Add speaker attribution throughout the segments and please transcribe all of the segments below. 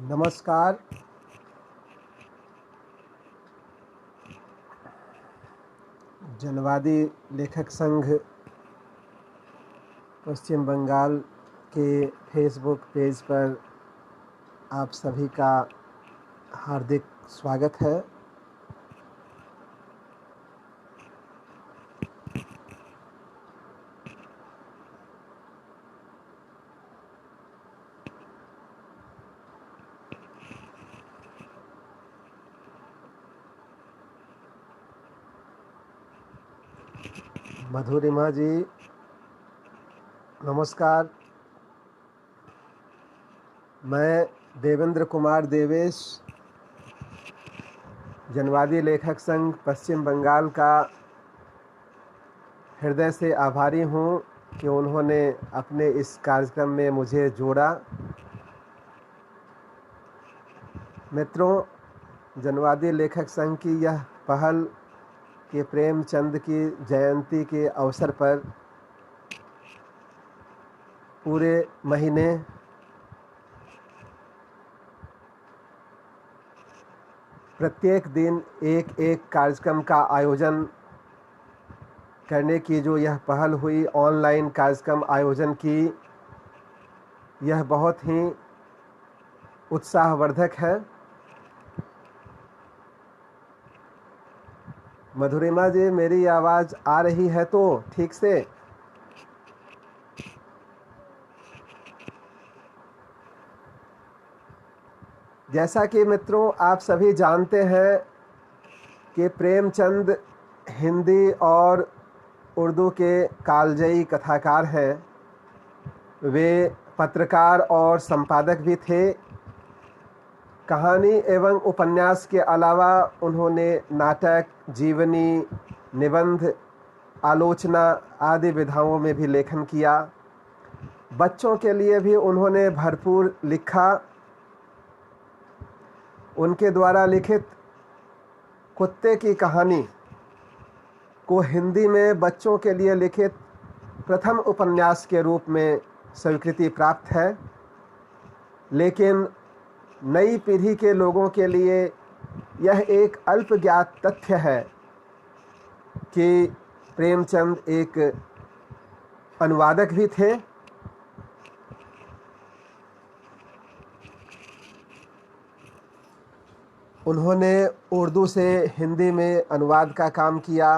Speaker 1: नमस्कार। जनवादी लेखक संघ पश्चिम बंगाल के फेसबुक पेज पर आप सभी का हार्दिक स्वागत है। मधुरिमा जी नमस्कार। मैं देवेंद्र कुमार देवेश, जनवादी लेखक संघ पश्चिम बंगाल का हृदय से आभारी हूँ कि उन्होंने अपने इस कार्यक्रम में मुझे जोड़ा। मित्रों, जनवादी लेखक संघ की यह पहल कि प्रेमचंद की जयंती के अवसर पर पूरे महीने प्रत्येक दिन एक कार्यक्रम का आयोजन करने की जो यह पहल हुई, ऑनलाइन कार्यक्रम आयोजन की, यह बहुत ही उत्साहवर्धक है। मधुरिमा जी, मेरी आवाज़ आ रही है तो ठीक से? जैसा कि मित्रों आप सभी जानते हैं कि प्रेमचंद हिंदी और उर्दू के कालजयी कथाकार हैं। वे पत्रकार और संपादक भी थे। कहानी एवं उपन्यास के अलावा उन्होंने नाटक, जीवनी, निबंध, आलोचना आदि विधाओं में भी लेखन किया। बच्चों के लिए भी उन्होंने भरपूर लिखा। उनके द्वारा लिखित कुत्ते की कहानी को हिंदी में बच्चों के लिए लिखित प्रथम उपन्यास के रूप में स्वीकृति प्राप्त है। लेकिन नई पीढ़ी के लोगों के लिए यह एक अल्पज्ञात तथ्य है कि प्रेमचंद एक अनुवादक भी थे। उन्होंने उर्दू से हिंदी में अनुवाद का काम किया,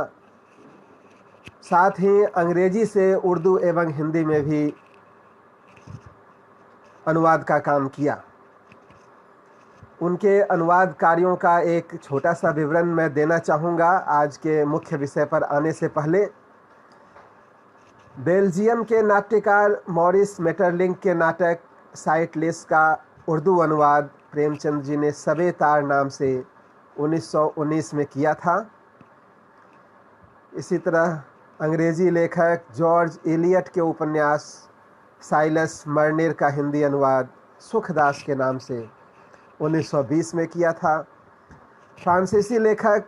Speaker 1: साथ ही अंग्रेजी से उर्दू एवं हिंदी में भी अनुवाद का काम किया। उनके अनुवाद कार्यों का एक छोटा सा विवरण मैं देना चाहूँगा आज के मुख्य विषय पर आने से पहले। बेल्जियम के नाट्यकार मॉरिस मेटरलिंक के नाटक साइटलेस का उर्दू अनुवाद प्रेमचंद जी ने सबे तार नाम से 1919 में किया था। इसी तरह अंग्रेजी लेखक जॉर्ज एलियट के उपन्यास साइलस मर्नेर का हिंदी अनुवाद सुखदास के नाम से 1920 में किया था। फ्रांसीसी लेखक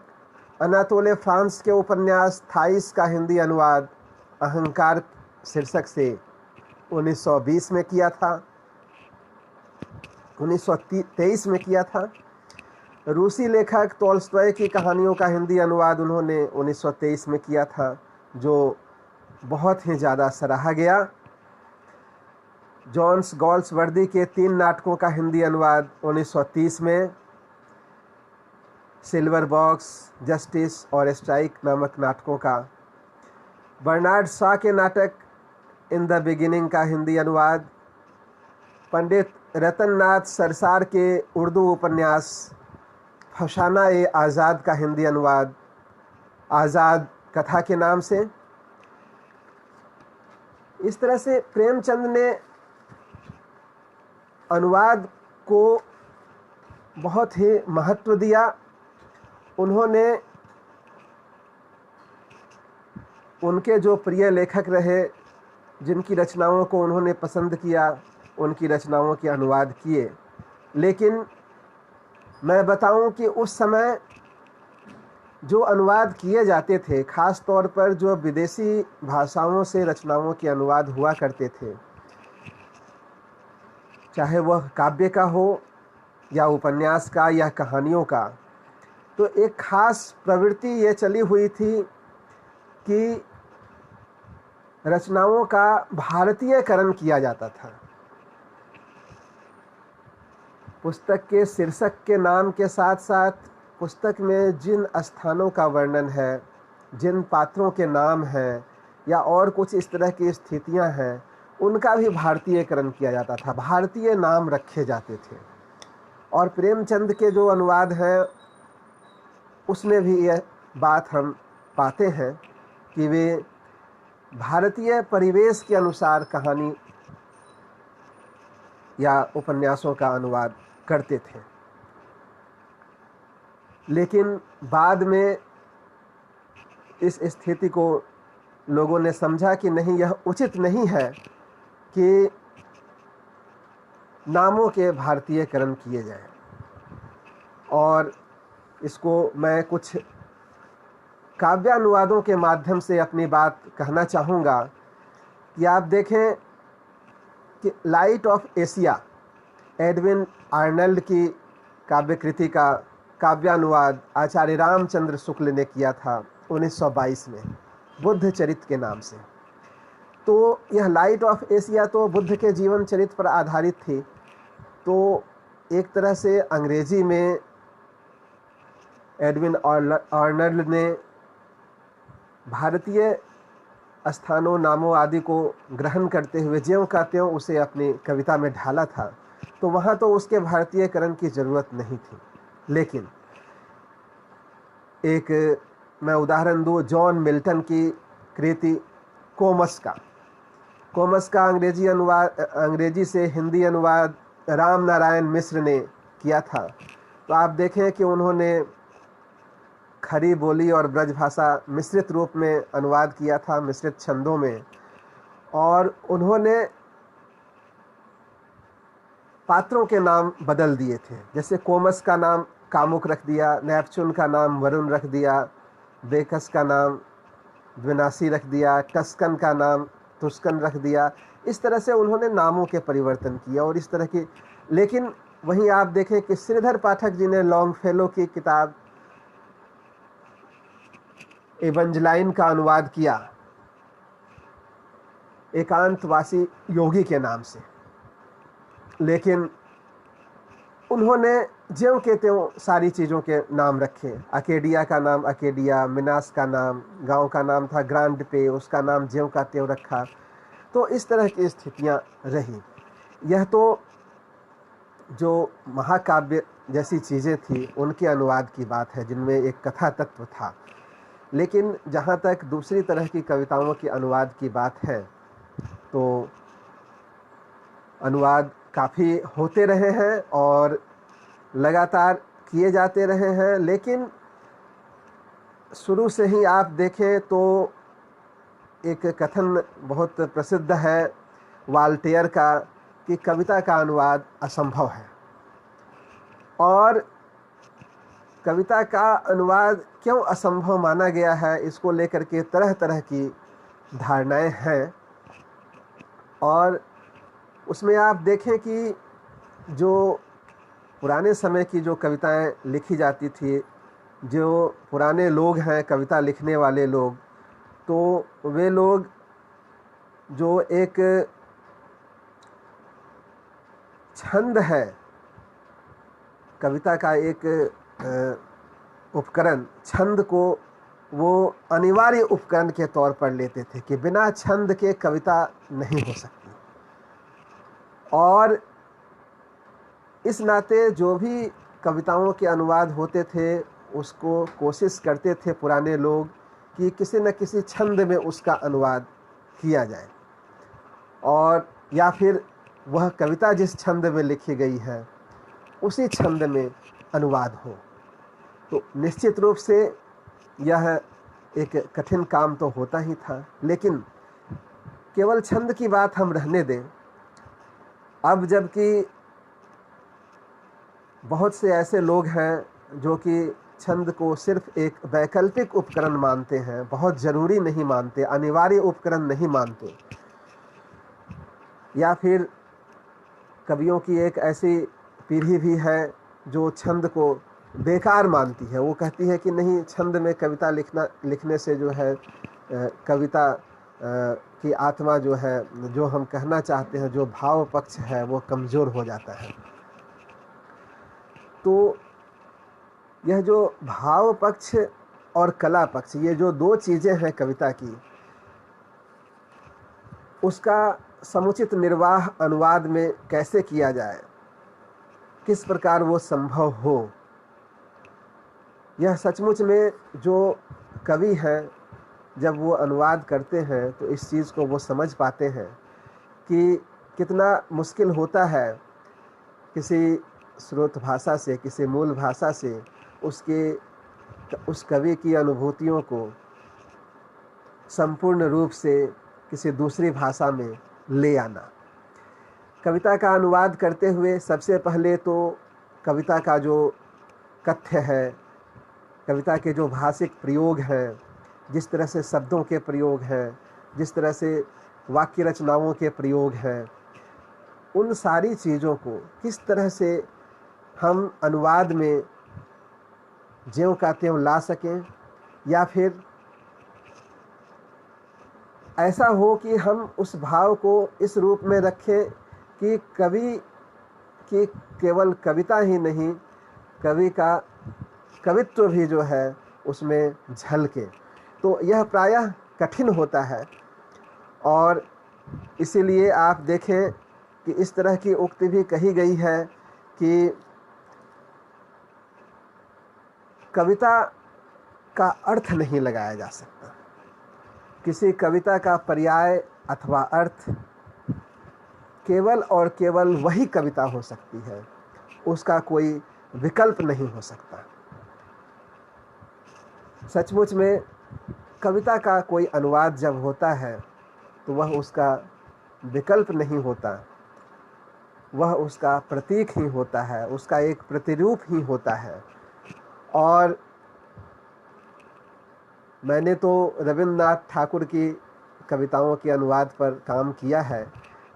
Speaker 1: अनातोले फ्रांस के उपन्यास थाइस का हिंदी अनुवाद अहंकार शीर्षक से 1920 में किया था, 1923 में किया था। रूसी लेखक टोल्स्टॉय की कहानियों का हिंदी अनुवाद उन्होंने 1923 में किया था, जो बहुत ही ज़्यादा सराहा गया। जॉन्स गॉल्सवर्दी के 3 नाटकों का हिंदी अनुवाद 1930 में, सिल्वर बॉक्स, जस्टिस और स्ट्राइक नामक नाटकों का। बर्नार्ड शॉ के नाटक इन द बिगिनिंग का हिंदी अनुवाद। पंडित रतननाथ सरसार के उर्दू उपन्यास फसाना ए आज़ाद का हिंदी अनुवाद आज़ाद कथा के नाम से। इस तरह से प्रेमचंद ने अनुवाद को बहुत ही महत्व दिया। उन्होंने उनके जो प्रिय लेखक रहे, जिनकी रचनाओं को उन्होंने पसंद किया, उनकी रचनाओं के अनुवाद किए। लेकिन मैं बताऊं कि उस समय जो अनुवाद किए जाते थे, ख़ास तौर पर जो विदेशी भाषाओं से रचनाओं के अनुवाद हुआ करते थे, चाहे वह काव्य का हो या उपन्यास का या कहानियों का, तो एक खास प्रवृत्ति ये चली हुई थी कि रचनाओं का भारतीयकरण किया जाता था। पुस्तक के शीर्षक के नाम के साथ साथ पुस्तक में जिन स्थानों का वर्णन है, जिन पात्रों के नाम हैं या और कुछ इस तरह की स्थितियां हैं, उनका भी भारतीयकरण किया जाता था, भारतीय नाम रखे जाते थे। और प्रेमचंद के जो अनुवाद हैं उसमें भी यह बात हम पाते हैं कि वे भारतीय परिवेश के अनुसार कहानी या उपन्यासों का अनुवाद करते थे। लेकिन बाद में इस स्थिति को लोगों ने समझा कि नहीं, यह उचित नहीं है कि नामों के भारतीयकरण किए जाएं। और इसको मैं कुछ काव्यानुवादों के माध्यम से अपनी बात कहना चाहूँगा कि आप देखें कि light of Asia Edwin Arnold की काव्यकृति का काव्यानुवाद आचार्य रामचंद्र शुक्ल ने किया था 1922 में बुद्ध चरित्र के नाम से। तो यह लाइट ऑफ एशिया तो बुद्ध के जीवन चरित्र पर आधारित थी। तो एक तरह से अंग्रेजी में एडविन आर्नल्ड ने भारतीय स्थानों, नामों आदि को ग्रहण करते हुए ज्यों का त्यों उसे अपनी कविता में ढाला था। तो वहाँ तो उसके भारतीयकरण की ज़रूरत नहीं थी। लेकिन एक मैं उदाहरण दूँ जॉन मिल्टन की कृति कोमस का अंग्रेजी से हिंदी अनुवाद राम नारायण मिश्र ने किया था। तो आप देखें कि उन्होंने खड़ी बोली और ब्रज भाषा मिश्रित रूप में अनुवाद किया था, मिश्रित छंदों में। और उन्होंने पात्रों के नाम बदल दिए थे। जैसे कोमस का नाम कामुक रख दिया, नेपचून का नाम वरुण रख दिया, बेकस का नाम द्विनासी रख दिया, टस्कन का नाम तुस्कन रख दिया। इस तरह से उन्होंने नामों के परिवर्तन किया और इस तरह की। लेकिन वहीं आप देखें कि श्रीधर पाठक जी ने लॉन्गफेलो की किताब एवेंजलाइन का अनुवाद किया एकांतवासी योगी के नाम से। लेकिन उन्होंने ज्यों के त्यों सारी चीज़ों के नाम रखे। अकेडिया का नाम अकेडिया, मिनास का नाम, गांव का नाम था ग्रांड पे, उसका नाम ज्यों का त्यों रखा। तो इस तरह की स्थितियां रही। यह तो जो महाकाव्य जैसी चीज़ें थी उनके अनुवाद की बात है, जिनमें एक कथा तत्व था। लेकिन जहाँ तक दूसरी तरह की कविताओं के अनुवाद की बात है, तो अनुवाद काफ़ी होते रहे हैं और लगातार किए जाते रहे हैं। लेकिन शुरू से ही आप देखें तो एक कथन बहुत प्रसिद्ध है वाल्टेयर का कि कविता का अनुवाद असंभव है। और कविता का अनुवाद क्यों असंभव माना गया है, इसको लेकर के तरह तरह की धारणाएं हैं। और उसमें आप देखें कि जो पुराने समय की जो कविताएं लिखी जाती थी, जो पुराने लोग हैं कविता लिखने वाले लोग, तो वे लोग जो एक छंद है, कविता का एक उपकरण, छंद को वो अनिवार्य उपकरण के तौर पर लेते थे कि बिना छंद के कविता नहीं हो सकती। और इस नाते जो भी कविताओं के अनुवाद होते थे उसको कोशिश करते थे पुराने लोग कि किसी न किसी छंद में उसका अनुवाद किया जाए, और या फिर वह कविता जिस छंद में लिखी गई है उसी छंद में अनुवाद हो। तो निश्चित रूप से यह एक कठिन काम तो होता ही था। लेकिन केवल छंद की बात हम रहने दें। अब जबकि बहुत से ऐसे लोग हैं जो कि छंद को सिर्फ एक वैकल्पिक उपकरण मानते हैं, बहुत ज़रूरी नहीं मानते, अनिवार्य उपकरण नहीं मानते। या फिर कवियों की एक ऐसी पीढ़ी भी है जो छंद को बेकार मानती है, वो कहती है कि नहीं, छंद में कविता लिखने से जो है कविता की आत्मा जो है, जो हम कहना चाहते हैं, जो भाव पक्ष है, वो कमज़ोर हो जाता है। तो यह जो भाव पक्ष और कला पक्ष, ये जो दो चीज़ें हैं कविता की, उसका समुचित निर्वाह अनुवाद में कैसे किया जाए, किस प्रकार वो संभव हो, यह सचमुच में जो कवि हैं जब वो अनुवाद करते हैं तो इस चीज़ को वो समझ पाते हैं कि कितना मुश्किल होता है किसी स्रोत भाषा से, किसी मूल भाषा से उस कवि की अनुभूतियों को संपूर्ण रूप से किसी दूसरी भाषा में ले आना। कविता का अनुवाद करते हुए सबसे पहले तो कविता का जो कथ्य है, कविता के जो भाषिक प्रयोग हैं, जिस तरह से शब्दों के प्रयोग हैं, जिस तरह से वाक्य रचनाओं के प्रयोग हैं, उन सारी चीज़ों को किस तरह से हम अनुवाद में ज्यों का त्यों ला सकें, या फिर ऐसा हो कि हम उस भाव को इस रूप में रखें कि कवि की केवल कविता ही नहीं, कवि का कवित्व भी जो है उसमें झलके। तो यह प्रायः कठिन होता है, और इसीलिए आप देखें कि इस तरह की उक्ति भी कही गई है कि कविता का अर्थ नहीं लगाया जा सकता। किसी कविता का पर्याय अथवा अर्थ केवल और केवल वही कविता हो सकती है, उसका कोई विकल्प नहीं हो सकता। सचमुच में कविता का कोई अनुवाद जब होता है तो वह उसका विकल्प नहीं होता, वह उसका प्रतीक ही होता है, उसका एक प्रतिरूप ही होता है। और मैंने तो रविन्द्रनाथ ठाकुर की कविताओं के अनुवाद पर काम किया है,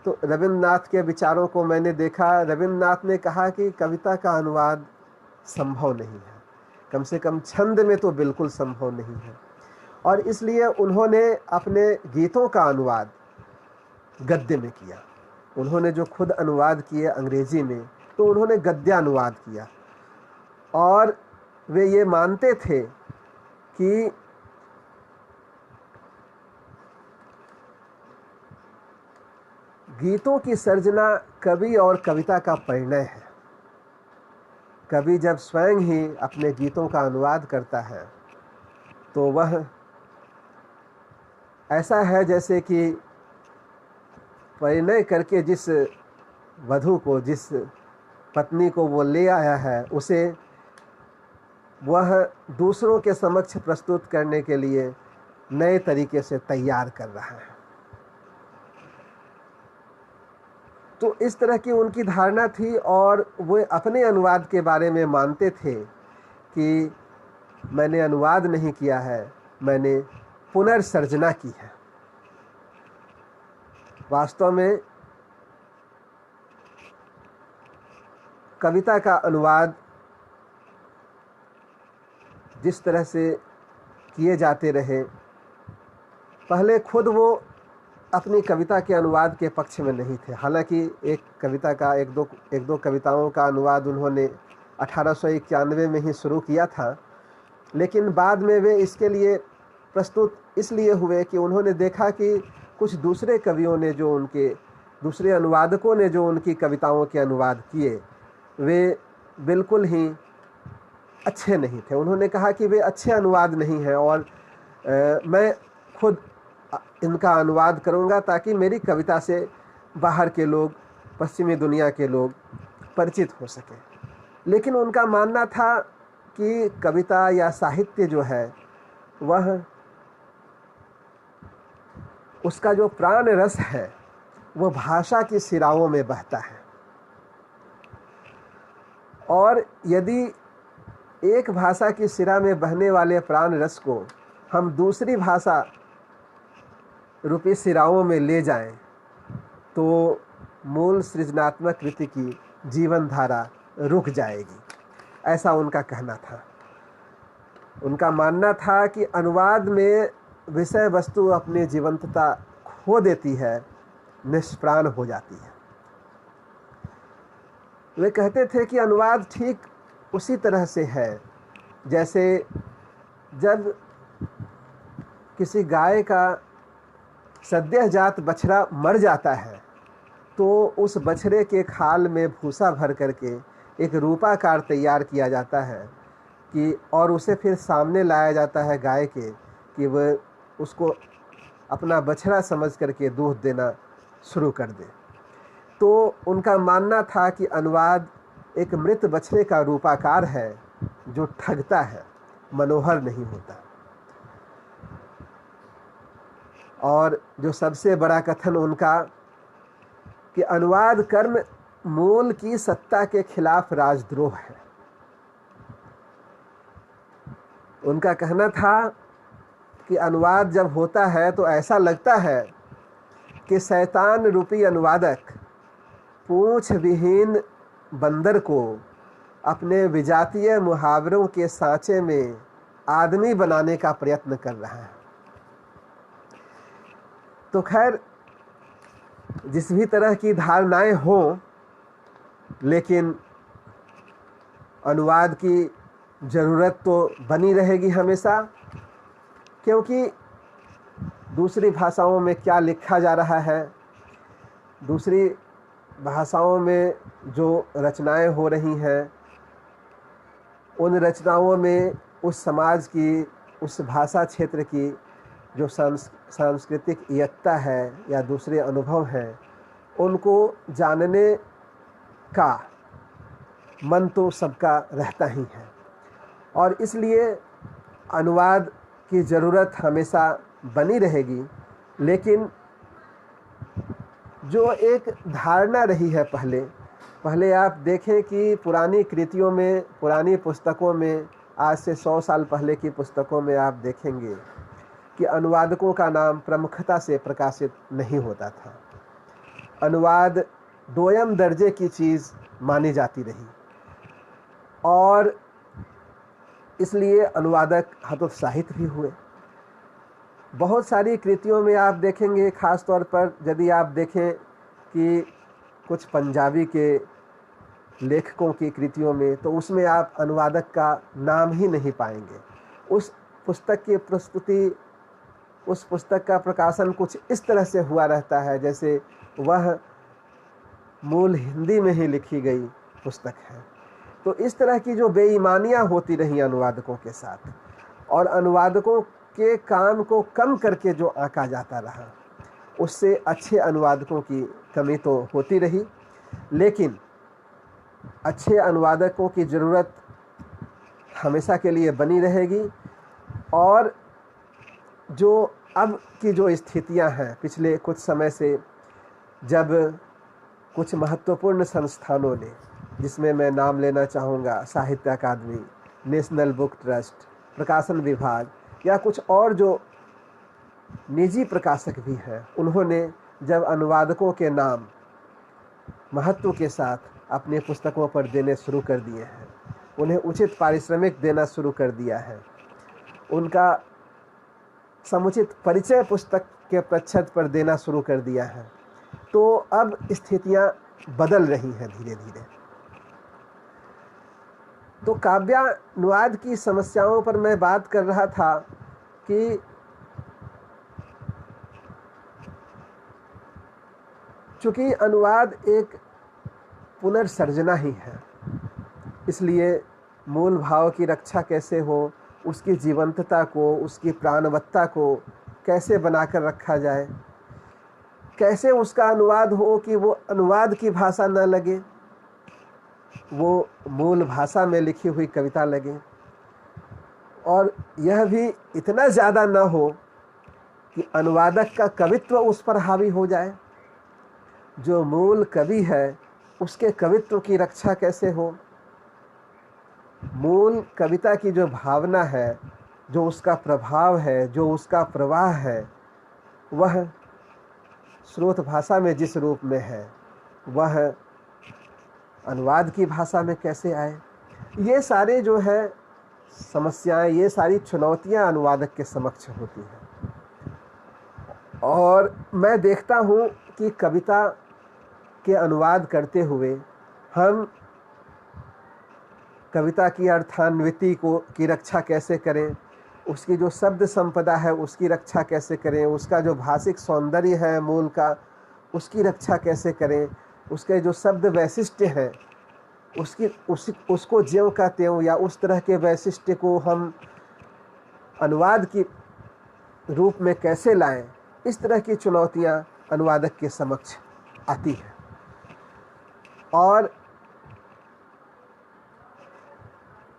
Speaker 1: तो रविन्द्रनाथ के विचारों को मैंने देखा। रविन्द्रनाथ ने कहा कि कविता का अनुवाद संभव नहीं है, कम से कम छंद में तो बिल्कुल संभव नहीं है, और इसलिए उन्होंने अपने गीतों का अनुवाद गद्य में किया। उन्होंने जो खुद अनुवाद किए अंग्रेजी में, तो उन्होंने गद्यानुवाद किया, और वे ये मानते थे कि गीतों की सर्जना कवि और कविता का परिणय है। कवि जब स्वयं ही अपने गीतों का अनुवाद करता है तो वह ऐसा है जैसे कि परिणय करके जिस वधू को, जिस पत्नी को वो ले आया है, उसे वह दूसरों के समक्ष प्रस्तुत करने के लिए नए तरीके से तैयार कर रहा है। तो इस तरह की उनकी धारणा थी, और वो अपने अनुवाद के बारे में मानते थे कि मैंने अनुवाद नहीं किया है, मैंने पुनर्सर्जना की है। वास्तव में कविता का अनुवाद जिस तरह से किए जाते रहे, पहले खुद वो अपनी कविता के अनुवाद के पक्ष में नहीं थे। हालांकि एक कविता का एक दो कविताओं का अनुवाद उन्होंने 1891 में ही शुरू किया था, लेकिन बाद में वे इसके लिए प्रस्तुत इसलिए हुए कि उन्होंने देखा कि कुछ दूसरे कवियों ने, जो उनके दूसरे अनुवादकों ने जो उनकी कविताओं के अनुवाद किए, वे बिल्कुल ही अच्छे नहीं थे। उन्होंने कहा कि वे अच्छे अनुवाद नहीं हैं, और मैं खुद इनका अनुवाद करूंगा ताकि मेरी कविता से बाहर के लोग, पश्चिमी दुनिया के लोग परिचित हो सकें। लेकिन उनका मानना था कि कविता या साहित्य जो है, वह उसका जो प्राण रस है वो भाषा की सिराओं में बहता है, और यदि एक भाषा की सिरा में बहने वाले प्राण रस को हम दूसरी भाषा रूपी सिराओं में ले जाएं, तो मूल सृजनात्मक कृति की जीवन धारा रुक जाएगी। ऐसा उनका कहना था। उनका मानना था कि अनुवाद में विषय वस्तु अपनी जीवंतता खो देती है, निष्प्राण हो जाती है। वे कहते थे कि अनुवाद ठीक उसी तरह से है जैसे जब किसी गाय का सद्यजात बछड़ा मर जाता है तो उस बछड़े के खाल में भूसा भर करके एक रूपाकार तैयार किया जाता है कि और उसे फिर सामने लाया जाता है गाय के कि वह उसको अपना बछड़ा समझ करके दूध देना शुरू कर दे। तो उनका मानना था कि अनुवाद एक मृत बछड़े का रूपाकार है जो ठगता है, मनोहर नहीं होता। और जो सबसे बड़ा कथन उनका कि अनुवाद कर्म मूल की सत्ता के खिलाफ राजद्रोह है। उनका कहना था कि अनुवाद जब होता है तो ऐसा लगता है कि शैतान रूपी अनुवादक पूंछ विहीन बंदर को अपने विजातीय मुहावरों के सांचे में आदमी बनाने का प्रयत्न कर रहा है। तो खैर, जिस भी तरह की धारणाएं हों, लेकिन अनुवाद की ज़रूरत तो बनी रहेगी हमेशा, क्योंकि दूसरी भाषाओं में क्या लिखा जा रहा है, दूसरी भाषाओं में जो रचनाएं हो रही हैं, उन रचनाओं में उस समाज की, उस भाषा क्षेत्र की जो सांस्कृतिक एकता है या दूसरे अनुभव हैं, उनको जानने का मन तो सबका रहता ही है। और इसलिए अनुवाद की ज़रूरत हमेशा बनी रहेगी। लेकिन जो एक धारणा रही है पहले आप देखें कि पुरानी कृतियों में, पुरानी पुस्तकों में, आज से 100 साल पहले की पुस्तकों में आप देखेंगे कि अनुवादकों का नाम प्रमुखता से प्रकाशित नहीं होता था। अनुवाद दोयम दर्जे की चीज़ मानी जाती रही और इसलिए अनुवादक हतोत्साहित भी हुए। बहुत सारी कृतियों में आप देखेंगे, ख़ास तौर पर यदि आप देखें कि कुछ पंजाबी के लेखकों की कृतियों में, तो उसमें आप अनुवादक का नाम ही नहीं पाएंगे। उस पुस्तक की प्रस्तुति, उस पुस्तक का प्रकाशन कुछ इस तरह से हुआ रहता है जैसे वह मूल हिंदी में ही लिखी गई पुस्तक है। तो इस तरह की जो बेईमानियां होती रही अनुवादकों के साथ और अनुवादकों के काम को कम करके जो आंका जाता रहा, उससे अच्छे अनुवादकों की कमी तो होती रही। लेकिन अच्छे अनुवादकों की ज़रूरत हमेशा के लिए बनी रहेगी। और जो अब की जो स्थितियां हैं, पिछले कुछ समय से जब कुछ महत्वपूर्ण संस्थानों ने, जिसमें मैं नाम लेना चाहूँगा साहित्य अकादमी, नेशनल बुक ट्रस्ट, प्रकाशन विभाग या कुछ और जो निजी प्रकाशक भी हैं, उन्होंने जब अनुवादकों के नाम महत्व के साथ अपनी पुस्तकों पर देने शुरू कर दिए हैं, उन्हें उचित पारिश्रमिक देना शुरू कर दिया है, उनका समुचित परिचय पुस्तक के प्रच्छद पर देना शुरू कर दिया है, तो अब स्थितियां बदल रही हैं धीरे धीरे। तो काव्यानुवाद की समस्याओं पर मैं बात कर रहा था कि चूँकि अनुवाद एक पुनर्सर्जना ही है, इसलिए मूल भाव की रक्षा कैसे हो, उसकी जीवंतता को, उसकी प्राणवत्ता को कैसे बनाकर रखा जाए, कैसे उसका अनुवाद हो कि वो अनुवाद की भाषा न लगे, वो मूल भाषा में लिखी हुई कविता लगे, और यह भी इतना ज़्यादा न हो कि अनुवादक का कवित्व उस पर हावी हो जाए। जो मूल कवि है उसके कवित्व की रक्षा कैसे हो, मूल कविता की जो भावना है, जो उसका प्रभाव है, जो उसका प्रवाह है, वह स्रोत भाषा में जिस रूप में है वह अनुवाद की भाषा में कैसे आए। ये सारे जो है समस्याएं, ये सारी चुनौतियां अनुवादक के समक्ष होती हैं। और मैं देखता हूँ कि कविता के अनुवाद करते हुए हम कविता की अर्थान्विति की रक्षा कैसे करें, उसकी जो शब्द संपदा है उसकी रक्षा कैसे करें, उसका जो भाषिक सौंदर्य है मूल का उसकी रक्षा कैसे करें, उसके जो शब्द वैशिष्ट्य हैं उसको ज्यों का त्यों या उस तरह के वैशिष्ट्य को हम अनुवाद की रूप में कैसे लाएं, इस तरह की चुनौतियां अनुवादक के समक्ष आती हैं। और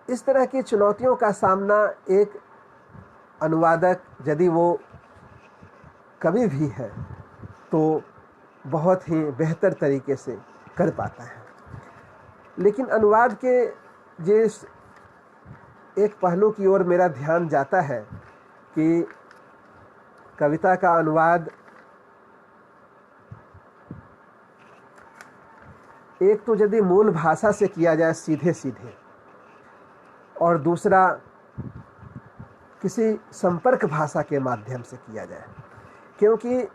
Speaker 1: इस तरह की चुनौतियों का सामना एक अनुवादक यदि वो कवि भी है तो बहुत ही बेहतर तरीके से कर पाता है। लेकिन अनुवाद के जिस एक पहलू की ओर मेरा ध्यान जाता है कि कविता का अनुवाद एक तो यदि मूल भाषा से किया जाए सीधे सीधे, और दूसरा किसी संपर्क भाषा के माध्यम से किया जाए, क्योंकि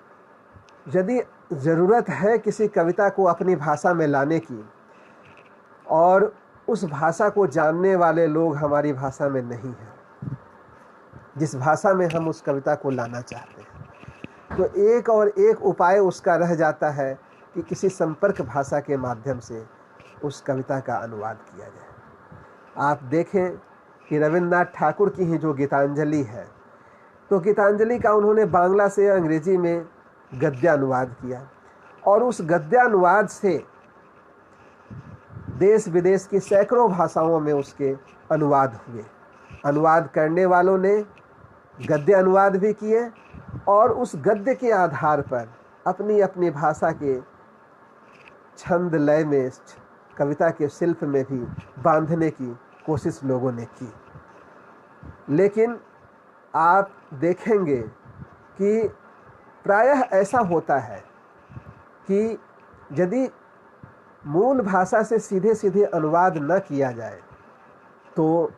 Speaker 1: यदि ज़रूरत है किसी कविता को अपनी भाषा में लाने की और उस भाषा को जानने वाले लोग हमारी भाषा में नहीं हैं, जिस भाषा में हम उस कविता को लाना चाहते हैं, तो एक और एक उपाय उसका रह जाता है कि किसी संपर्क भाषा के माध्यम से उस कविता का अनुवाद किया जाए। आप देखें कि रविन्द्रनाथ ठाकुर की ही जो गीतांजलि है, तो गीतांजलि का उन्होंने बांग्ला से अंग्रेजी में गद्यानुवाद किया और उस गद्यानुवाद से देश विदेश की सैकड़ों भाषाओं में उसके अनुवाद हुए। अनुवाद करने वालों ने गद्य अनुवाद भी किए और उस गद्य के आधार पर अपनी अपनी भाषा के छंद लय में कविता के शिल्प में भी बांधने की कोशिश लोगों ने की। लेकिन आप देखेंगे कि प्रायः ऐसा होता है कि यदि मूल भाषा से सीधे सीधे अनुवाद न किया जाए तो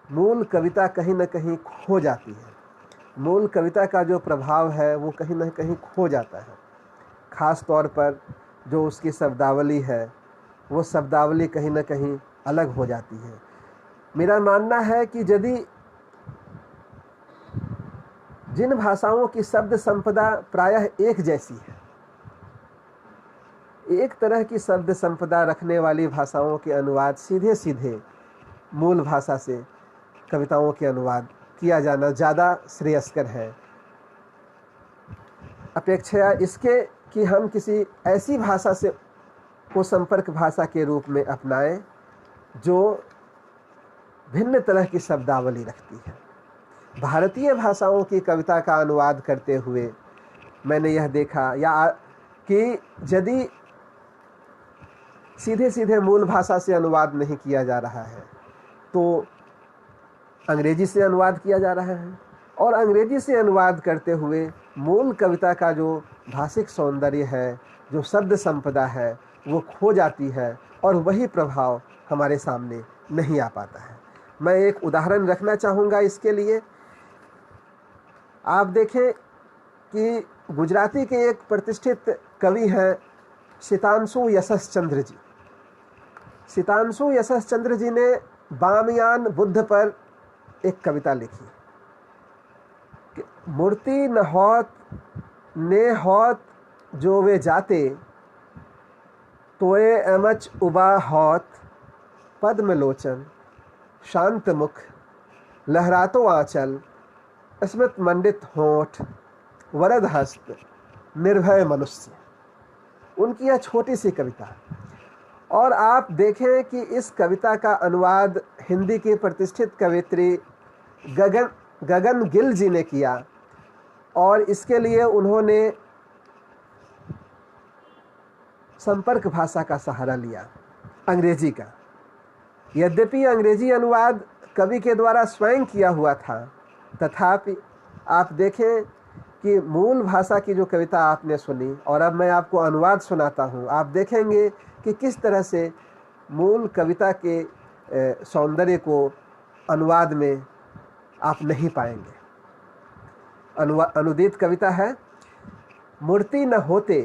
Speaker 1: मूल कविता कहीं न कहीं खो जाती है। मूल कविता का जो प्रभाव है वो कहीं न कहीं खो जाता है। ख़ास तौर पर जो उसकी शब्दावली है वो शब्दावली कहीं न कहीं अलग हो जाती है। मेरा मानना है कि यदि जिन भाषाओं की शब्द संपदा प्रायः एक जैसी है, एक तरह की शब्द संपदा रखने वाली भाषाओं के अनुवाद सीधे सीधे मूल भाषा से कविताओं के अनुवाद किया जाना ज़्यादा श्रेयस्कर है, अपेक्षा इसके कि हम किसी ऐसी भाषा से को संपर्क भाषा के रूप में अपनाएं जो भिन्न तरह की शब्दावली रखती है। भारतीय भाषाओं की कविता का अनुवाद करते हुए मैंने यह देखा कि यदि सीधे सीधे मूल भाषा से अनुवाद नहीं किया जा रहा है तो अंग्रेजी से अनुवाद किया जा रहा है, और अंग्रेजी से अनुवाद करते हुए मूल कविता का जो भाषिक सौंदर्य है, जो शब्द संपदा है, वो खो जाती है और वही प्रभाव हमारे सामने नहीं आ पाता है। मैं एक उदाहरण रखना चाहूँगा इसके लिए। आप देखें कि गुजराती के एक प्रतिष्ठित कवि हैं सितांशु यशश्चंद्र जी। सितांशु यशश्चंद्र जी ने बामयान बुद्ध पर एक कविता लिखी कि मूर्ति न होत ने होत जो वे जाते, तोए एमच उबा होत पद्म लोचन, शांत मुख लहरातो आंचल, स्मित मंडित होठ, वरद हस्त, निर्भय मनुष्य। उनकी यह छोटी सी कविता, और आप देखें कि इस कविता का अनुवाद हिंदी की प्रतिष्ठित कवियत्री गगन गिल जी ने किया, और इसके लिए उन्होंने संपर्क भाषा का सहारा लिया, अंग्रेजी का। यद्यपि अंग्रेजी अनुवाद कवि के द्वारा स्वयं किया हुआ था, तथापि आप देखें कि मूल भाषा की जो कविता आपने सुनी और अब मैं आपको अनुवाद सुनाता हूँ, आप देखेंगे कि किस तरह से मूल कविता के सौंदर्य को अनुवाद में आप नहीं पाएंगे। अनुदित कविता है। मूर्ति न होते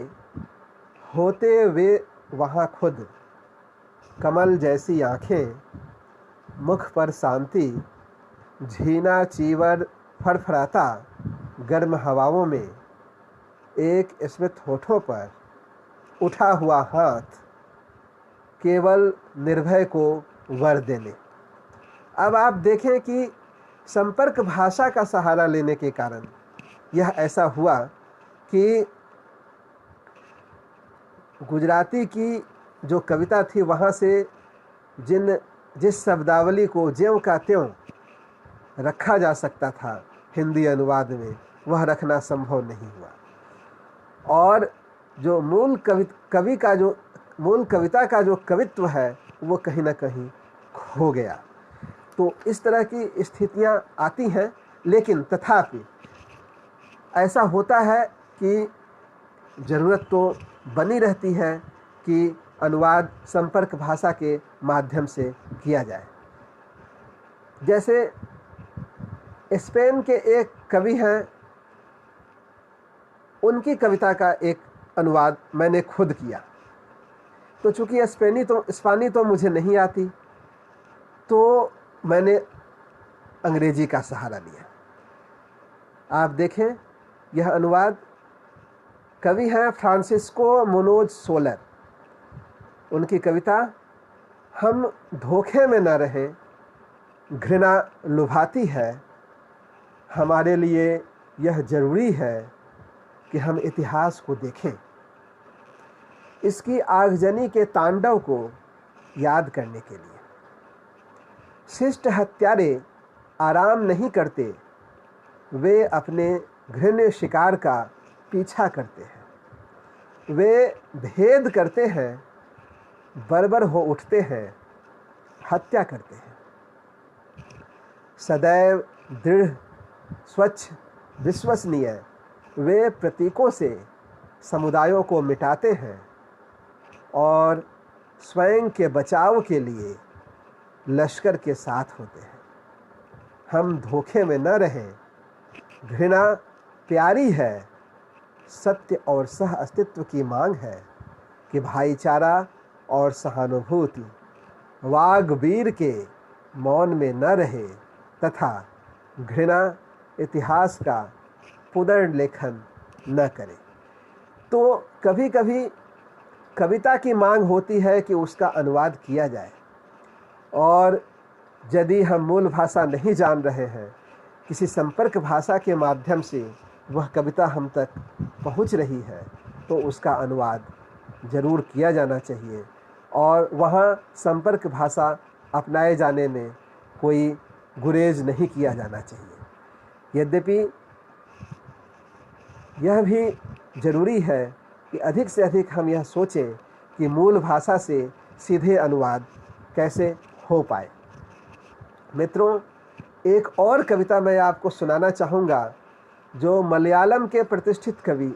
Speaker 1: होते वे वहाँ खुद, कमल जैसी आँखें, मुख पर शांति, झीना चीवर फड़फड़ाता गर्म हवाओं में, एक स्मित होठों पर उठा हुआ हाथ, केवल निर्भय को वर देने। अब आप देखें कि संपर्क भाषा का सहारा लेने के कारण यह ऐसा हुआ कि गुजराती की जो कविता थी वहाँ से जिस शब्दावली को ज्यों का त्यों रखा जा सकता था हिंदी अनुवाद में, वह रखना संभव नहीं हुआ। और जो मूल कविता का जो कवित्व है वो कहीं ना कहीं खो गया। तो इस तरह की स्थितियां आती हैं, लेकिन तथापि ऐसा होता है कि ज़रूरत तो बनी रहती है कि अनुवाद संपर्क भाषा के माध्यम से किया जाए। जैसे स्पेन के एक कवि हैं, उनकी कविता का एक अनुवाद मैंने खुद किया। तो चूँकि स्पेनी तो मुझे नहीं आती, तो मैंने अंग्रेजी का सहारा लिया। आप देखें, यह अनुवाद कवि हैं फ्रांसिस्को मुनोज सोलर। उनकी कविता हम धोखे में न रहें, घृणा लुभाती है, हमारे लिए यह जरूरी है कि हम इतिहास को देखें, इसकी आगजनी के तांडव को याद करने के लिए। शिष्ट हत्यारे आराम नहीं करते, वे अपने घृण्य शिकार का पीछा करते हैं। वे भेद करते हैं, बर्बर हो उठते हैं, हत्या करते हैं। सदैव दृढ़, स्वच्छ, विश्वसनीय वे प्रतीकों से समुदायों को मिटाते हैं और स्वयं के बचाव के लिए लश्कर के साथ होते हैं। हम धोखे में न रहें, घृणा प्यारी है, सत्य और सह अस्तित्व की मांग है कि भाईचारा और सहानुभूति वाग्वीर के मौन में न रहे तथा घृणा इतिहास का पुनर्लेखन न करे। तो कभी कभी कविता की मांग होती है कि उसका अनुवाद किया जाए, और यदि हम मूल भाषा नहीं जान रहे हैं, किसी संपर्क भाषा के माध्यम से वह कविता हम तक पहुंच रही है, तो उसका अनुवाद ज़रूर किया जाना चाहिए और वहाँ संपर्क भाषा अपनाए जाने में कोई गुरेज नहीं किया जाना चाहिए। यद्यपि यह भी ज़रूरी है कि अधिक से अधिक हम यह सोचें कि मूल भाषा से सीधे अनुवाद कैसे हो पाए। मित्रों, एक और कविता मैं आपको सुनाना चाहूँगा जो मलयालम के प्रतिष्ठित कवि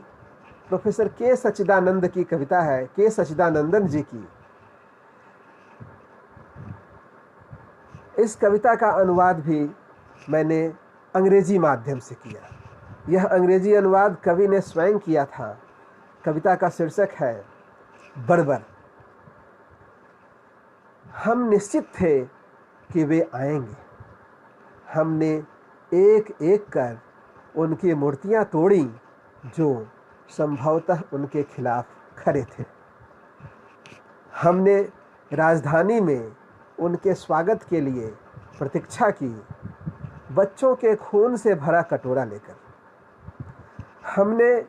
Speaker 1: प्रोफेसर के सच्चिदानंद की कविता है, के सच्चिदानंदन जी की। इस कविता का अनुवाद भी मैंने अंग्रेजी माध्यम से किया। यह अंग्रेजी अनुवाद कवि ने स्वयं किया था। कविता का शीर्षक है बर्बर। हम निश्चित थे कि वे आएंगे। हमने एक एक कर उनकी मूर्तियां तोड़ी जो संभवतः उनके खिलाफ खड़े थे। हमने राजधानी में उनके स्वागत के लिए प्रतीक्षा की, बच्चों के खून से भरा कटोरा लेकर। हमने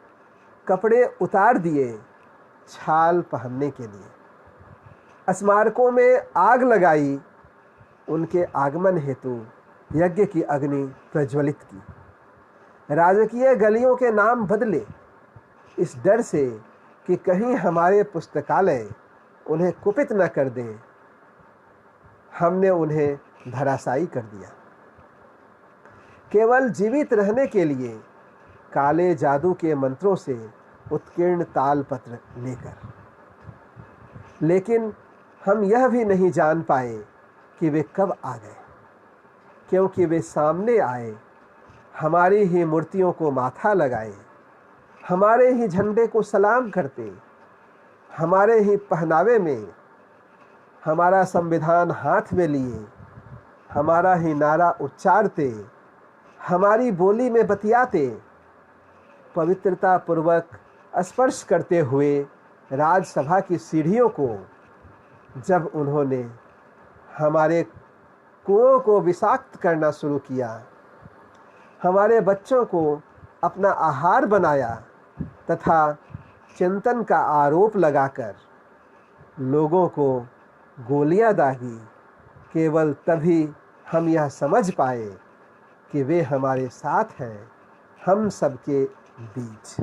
Speaker 1: कपड़े उतार दिए छाल पहनने के लिए। स्मारकों में आग लगाई, उनके आगमन हेतु यज्ञ की अग्नि प्रज्वलित की। राजकीय गलियों के नाम बदले इस डर से कि कहीं हमारे पुस्तकालय उन्हें कुपित न कर दें। हमने उन्हें धराशायी कर दिया, केवल जीवित रहने के लिए काले जादू के मंत्रों से उत्कीर्ण तालपत्र लेकर। लेकिन हम यह भी नहीं जान पाए कि वे कब आ गए, क्योंकि वे सामने आए, हमारी ही मूर्तियों को माथा लगाए, हमारे ही झंडे को सलाम करते, हमारे ही पहनावे में हमारा संविधान हाथ में लिए, हमारा ही नारा उच्चारते, हमारी बोली में बतियाते, पवित्रता पूर्वक स्पर्श करते हुए राज्यसभा की सीढ़ियों को जब उन्होंने हमारे कुओं को विषाक्त करना शुरू किया, हमारे बच्चों को अपना आहार बनाया तथा चिंतन का आरोप लगाकर लोगों को गोलियां दागी, केवल तभी हम यह समझ पाए कि वे हमारे साथ हैं, हम सबके बीच।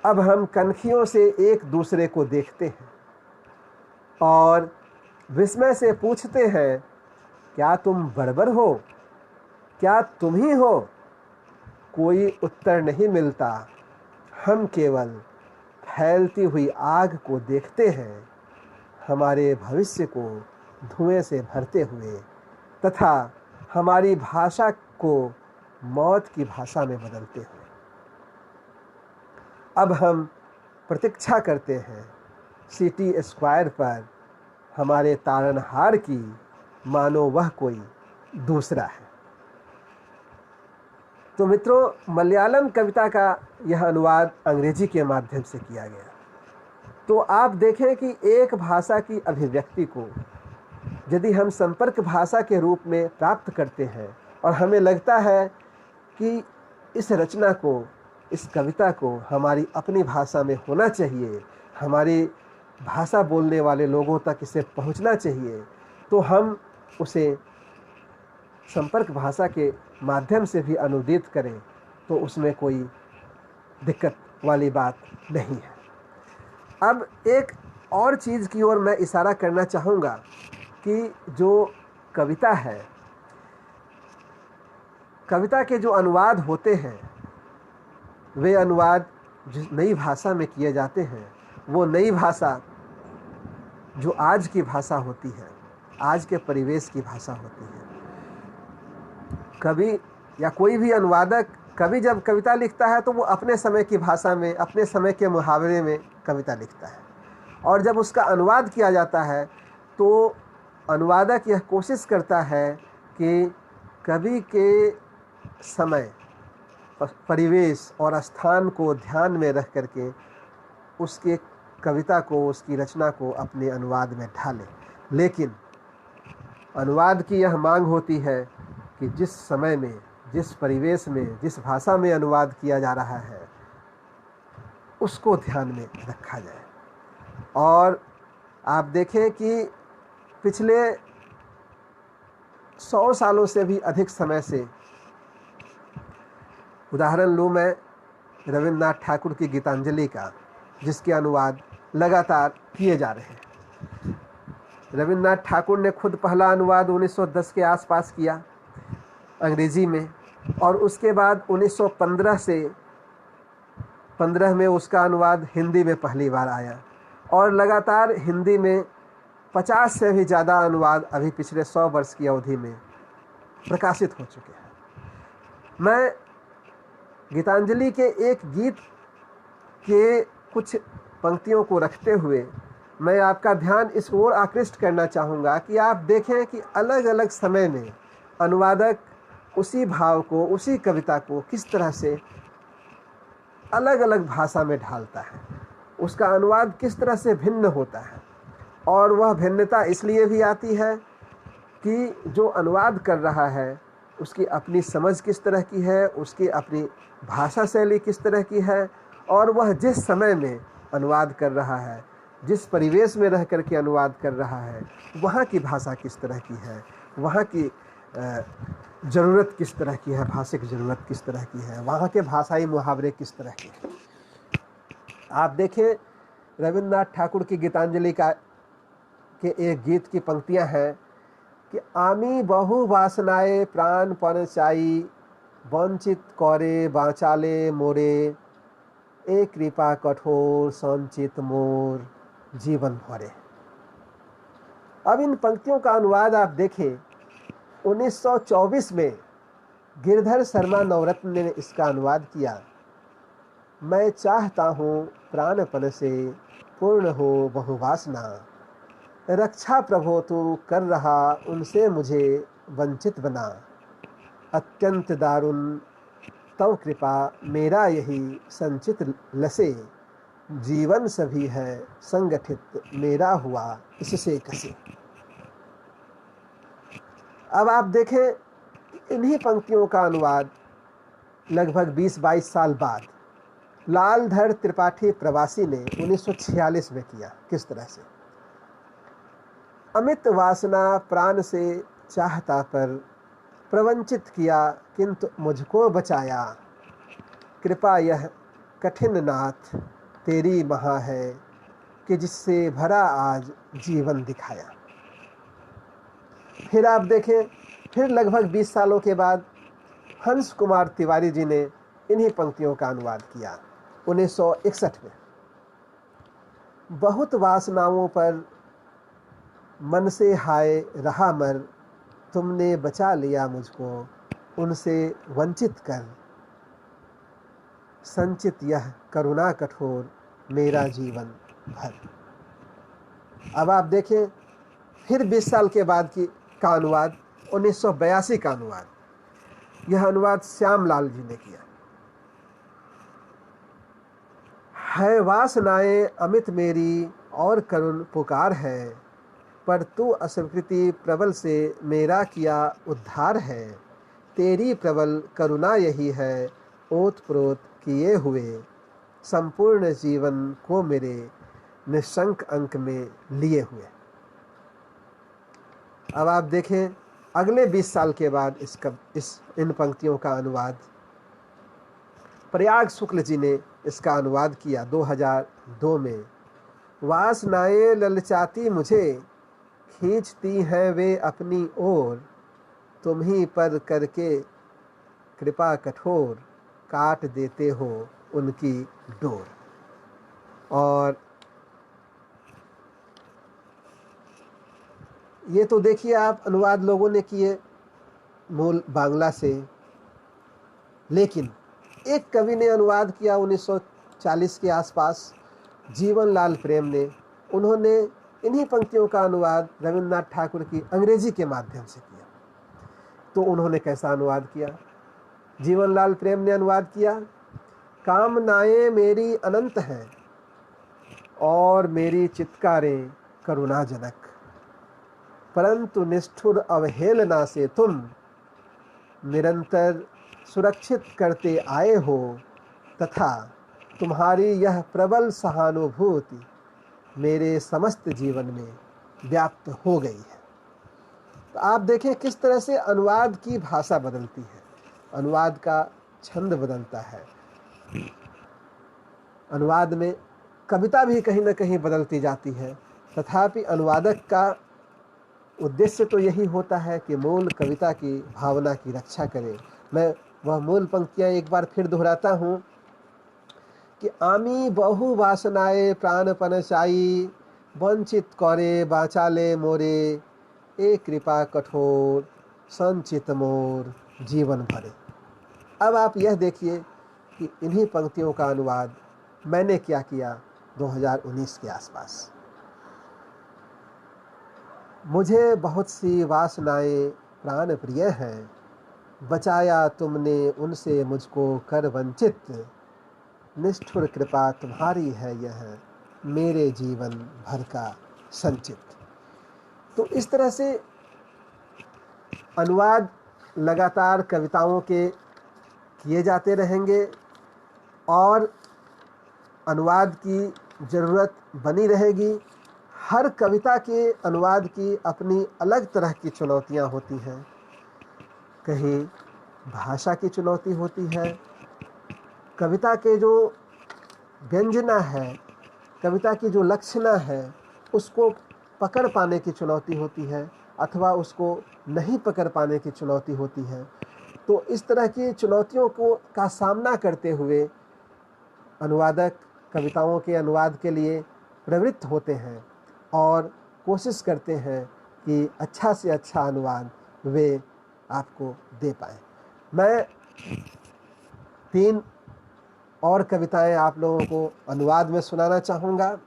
Speaker 1: अब हम कनखियों से एक दूसरे को देखते हैं और विस्मय से पूछते हैं, क्या तुम बर्बर हो? क्या तुम ही हो? कोई उत्तर नहीं मिलता। हम केवल फैलती हुई आग को देखते हैं, हमारे भविष्य को धुएं से भरते हुए तथा हमारी भाषा को मौत की भाषा में बदलते हुए। अब हम प्रतीक्षा करते हैं सिटी स्क्वायर पर हमारे तारनहार की, मानो वह कोई दूसरा है। तो मित्रों, मलयालम कविता का यह अनुवाद अंग्रेजी के माध्यम से किया गया। तो आप देखें कि एक भाषा की अभिव्यक्ति को यदि हम संपर्क भाषा के रूप में प्राप्त करते हैं और हमें लगता है कि इस रचना को, इस कविता को हमारी अपनी भाषा में होना चाहिए, हमारी भाषा बोलने वाले लोगों तक इसे पहुंचना चाहिए, तो हम उसे संपर्क भाषा के माध्यम से भी अनुदित करें तो उसमें कोई दिक्कत वाली बात नहीं है। अब एक और चीज़ की ओर मैं इशारा करना चाहूँगा कि जो कविता है, कविता के जो अनुवाद होते हैं, वे अनुवाद जिस नई भाषा में किए जाते हैं, वो नई भाषा जो आज की भाषा होती है, आज के परिवेश की भाषा होती है। कवि या कोई भी अनुवादक कवि जब कविता लिखता है तो वो अपने समय की भाषा में, अपने समय के मुहावरे में कविता लिखता है, और जब उसका अनुवाद किया जाता है तो अनुवादक यह कोशिश करता है कि कवि के समय, परिवेश और स्थान को ध्यान में रख करके उसके कविता को, उसकी रचना को अपने अनुवाद में ढाले। लेकिन अनुवाद की यह मांग होती है कि जिस समय में, जिस परिवेश में, जिस भाषा में अनुवाद किया जा रहा है उसको ध्यान में रखा जाए। और आप देखें कि पिछले 100 सालों से भी अधिक समय से, उदाहरण लूँ मैं रविन्द्रनाथ ठाकुर की गीतांजलि का, जिसके अनुवाद लगातार किए जा रहे हैं। रविन्द्रनाथ ठाकुर ने खुद पहला अनुवाद 1910 के आसपास किया अंग्रेजी में, और उसके बाद 1915 से 15 में उसका अनुवाद हिंदी में पहली बार आया, और लगातार हिंदी में 50 से भी ज़्यादा अनुवाद अभी पिछले 100 वर्ष की अवधि में प्रकाशित हो चुके हैं। मैं गीतांजलि के एक गीत के कुछ पंक्तियों को रखते हुए मैं आपका ध्यान इस ओर आकृष्ट करना चाहूँगा कि आप देखें कि अलग अलग समय में अनुवादक उसी भाव को, उसी कविता को किस तरह से अलग अलग भाषा में ढालता है, उसका अनुवाद किस तरह से भिन्न होता है। और वह भिन्नता इसलिए भी आती है कि जो अनुवाद कर रहा है उसकी अपनी समझ किस तरह की है, उसकी अपनी भाषा शैली किस तरह की है, और वह जिस समय में अनुवाद कर रहा है, जिस परिवेश में रह कर के अनुवाद कर रहा है, वहाँ की भाषा किस तरह की है, वहाँ की ज़रूरत किस तरह की है, भाषिक ज़रूरत किस तरह की है, वहाँ के भाषाई मुहावरे किस तरह के हैं। आप देखें रविन्द्रनाथ ठाकुर की गीतांजलि का के एक गीत की पंक्तियाँ हैं कि आमी बहु वासनाए प्राण पण चाई, वंचित करे बाँचाले मोरे, ए कृपा कठोर संचित मोर। जीवन भरे। अब इन पंक्तियों का अनुवाद आप देखें, 1924 में गिरधर शर्मा नवरत्न ने इसका अनुवाद किया। मैं चाहता हूँ प्राणपन से पूर्ण हो बहुवासना, रक्षा प्रभो तू कर रहा उनसे मुझे वंचित बना। अत्यंत दारुण तव कृपा मेरा यही संचित लसे, जीवन सभी है संगठित मेरा हुआ इससे कसे। अब आप देखें, इन्हीं पंक्तियों का अनुवाद लगभग 20-22 साल बाद लालधर त्रिपाठी प्रवासी ने 1946 में किया। किस तरह से? अमित वासना प्राण से चाहता पर प्रवंचित किया किंतु मुझको बचाया, कृपा यह कठिन नाथ तेरी महा है कि जिससे भरा आज जीवन दिखाया। फिर आप देखें, फिर लगभग 20 सालों के बाद हंस कुमार तिवारी जी ने इन्हीं पंक्तियों का अनुवाद किया 1961 में। बहुत वासनाओं पर मन से हाय रहा मर, तुमने बचा लिया मुझको उनसे वंचित कर, संचित यह करुणा कठोर मेरा जीवन भर। अब आप देखें, फिर 20 साल के बाद का अनुवाद 1982 का अनुवाद, यह अनुवाद श्यामलाल जी ने किया। है वासनाएं अमित मेरी और करुण पुकार है, पर तू अस्वीकृति प्रबल से मेरा किया उद्धार है। तेरी प्रबल करुणा यही है ओत प्रोत किए हुए, संपूर्ण जीवन को मेरे निशंक अंक में लिए हुए। अब आप देखें, अगले 20 साल के बाद इन पंक्तियों का अनुवाद प्रयाग शुक्ल जी ने इसका अनुवाद किया 2002 में। वासनाएं ललचाती मुझे, खींचती हैं वे अपनी ओर, तुम ही पर करके कृपा कठोर, काट देते हो उनकी डोर। और ये तो देखिए आप, अनुवाद लोगों ने किए मूल बांग्ला से, लेकिन एक कवि ने अनुवाद किया 1940 के आसपास, जीवनलाल प्रेम ने। उन्होंने इन्हीं पंक्तियों का अनुवाद रविन्द्रनाथ ठाकुर की अंग्रेजी के माध्यम से किया। तो उन्होंने कैसा अनुवाद किया? जीवनलाल प्रेम ने अनुवाद किया, कामनाएं मेरी अनंत हैं और मेरी चित्कारें करुणाजनक, परंतु निष्ठुर अवहेलना से तुम निरंतर सुरक्षित करते आए हो, तथा तुम्हारी यह प्रबल सहानुभूति मेरे समस्त जीवन में व्याप्त हो गई है। तो आप देखें किस तरह से अनुवाद की भाषा बदलती है, अनुवाद का छंद बदलता है। अनुवाद में कविता भी कहीं ना कहीं बदलती जाती है, तथापि अनुवादक का उद्देश्य तो यही होता है कि मूल कविता की भावना की रक्षा करे। मैं वह मूल पंक्तियां एक बार फिर दोहराता हूँ कि आमी बहु वासनाए प्राणपन चाई, वंचित करे बाचाले मोरे, ए कृपा कठोर संचित मोर जीवन भरे। अब आप यह देखिए कि इन्हीं पंक्तियों का अनुवाद मैंने क्या किया 2019 के आसपास। मुझे बहुत सी वासनाएं प्राण प्रिय हैं, बचाया तुमने उनसे मुझको कर वंचित, निष्ठुर कृपा तुम्हारी है यह मेरे जीवन भर का संचित। तो इस तरह से अनुवाद लगातार कविताओं के किए जाते रहेंगे और अनुवाद की ज़रूरत बनी रहेगी। हर कविता के अनुवाद की अपनी अलग तरह की चुनौतियाँ होती हैं। कहीं भाषा की चुनौती होती है, कविता के जो व्यंजना है, कविता की जो लक्षणा है, उसको पकड़ पाने की चुनौती होती है, अथवा उसको नहीं पकड़ पाने की चुनौती होती है। तो इस तरह की चुनौतियों का सामना करते हुए अनुवादक कविताओं के अनुवाद के लिए प्रवृत्त होते हैं और कोशिश करते हैं कि अच्छा से अच्छा अनुवाद वे आपको दे पाएँ। मैं 3 और कविताएं आप लोगों को अनुवाद में सुनाना चाहूँगा,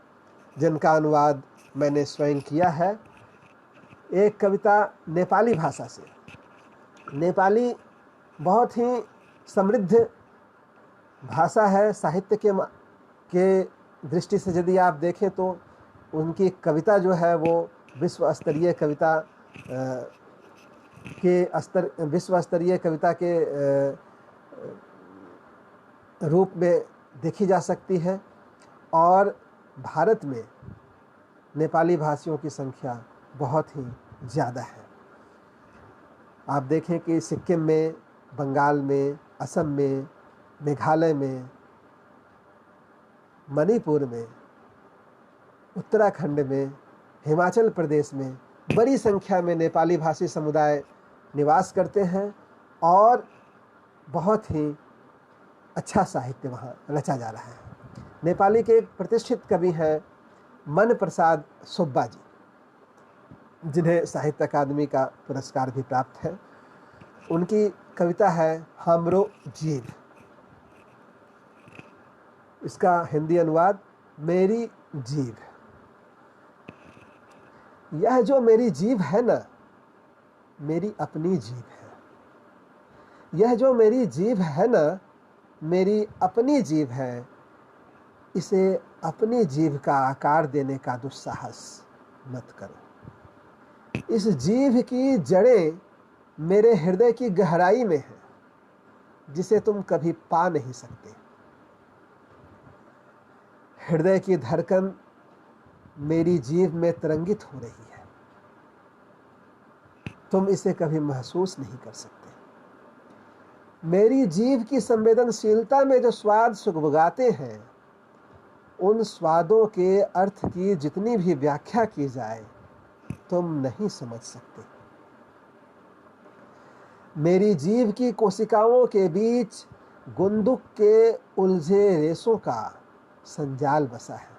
Speaker 1: जिनका अनुवाद मैंने स्वयं किया है। एक कविता नेपाली भाषा से। नेपाली बहुत ही समृद्ध भाषा है। साहित्य के दृष्टि से यदि आप देखें तो उनकी कविता जो है वो विश्व स्तरीय कविता के रूप में देखी जा सकती है। और भारत में नेपाली भाषियों की संख्या बहुत ही ज़्यादा है। आप देखें कि सिक्किम में, बंगाल में, असम में, मेघालय में, मणिपुर में, उत्तराखंड में, हिमाचल प्रदेश में बड़ी संख्या में नेपाली भाषी समुदाय निवास करते हैं और बहुत ही अच्छा साहित्य वहाँ रचा जा रहा है। नेपाली के एक प्रतिष्ठित कवि हैं मन प्रसाद सुब्बा जी, जिन्हें साहित्य अकादमी का पुरस्कार भी प्राप्त है। उनकी कविता है हमरो जीभ। इसका हिंदी अनुवाद मेरी जीभ। यह जो मेरी जीभ है ना, मेरी अपनी जीभ है। यह जो मेरी जीभ है ना, मेरी अपनी जीभ है। इसे अपनी जीभ का आकार देने का दुस्साहस मत करो। इस जीभ की जड़ें मेरे हृदय की गहराई में है, जिसे तुम कभी पा नहीं सकते। हृदय की धड़कन मेरी जीभ में तरंगित हो रही है, तुम इसे कभी महसूस नहीं कर सकते। मेरी जीभ की संवेदनशीलता में जो स्वाद सुगबुगाते हैं, उन स्वादों के अर्थ की जितनी भी व्याख्या की जाए, तुम नहीं समझ सकते। मेरी जीभ की कोशिकाओं के बीच गुंदुक के उलझे रेशों का संजाल बसा है।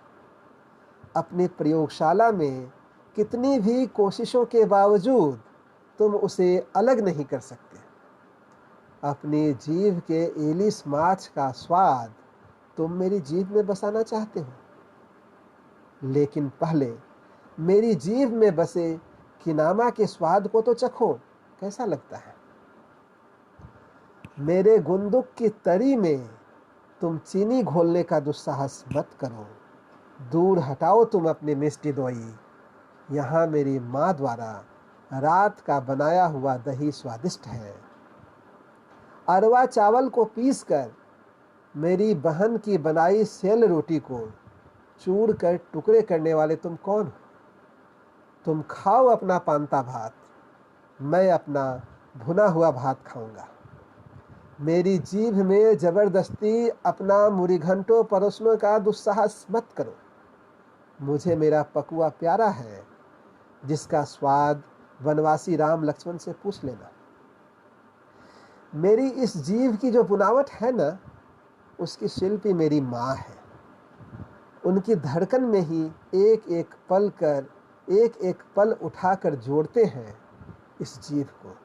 Speaker 1: अपनी प्रयोगशाला में कितनी भी कोशिशों के बावजूद तुम उसे अलग नहीं कर सकते। अपनी जीभ के इलिस माछ का स्वाद तुम मेरी जीभ में बसाना चाहते हो, लेकिन पहले मेरी जीभ में बसे किनामा के स्वाद को तो चखो, कैसा लगता है। मेरे गुंदुक की तरी में तुम चीनी घोलने का दुस्साहस मत करो। दूर हटाओ तुम अपनी मिष्टी दोई। यहाँ मेरी माँ द्वारा रात का बनाया हुआ दही स्वादिष्ट है। अरवा चावल को पीसकर मेरी बहन की बनाई सेल रोटी को चूर कर टुकड़े करने वाले तुम कौन हो। तुम खाओ अपना पांता भात, मैं अपना भुना हुआ भात खाऊंगा। मेरी जीभ में जबरदस्ती अपना मुरीघंटो परोसने का दुस्साहस मत करो। मुझे मेरा पकुआ प्यारा है, जिसका स्वाद वनवासी राम लक्ष्मण से पूछ लेना। मेरी इस जीभ की जो बुनावट है ना, उसकी शिल्पी मेरी माँ है। उनकी धड़कन में ही एक एक पल उठाकर जोड़ते हैं इस जीभ को।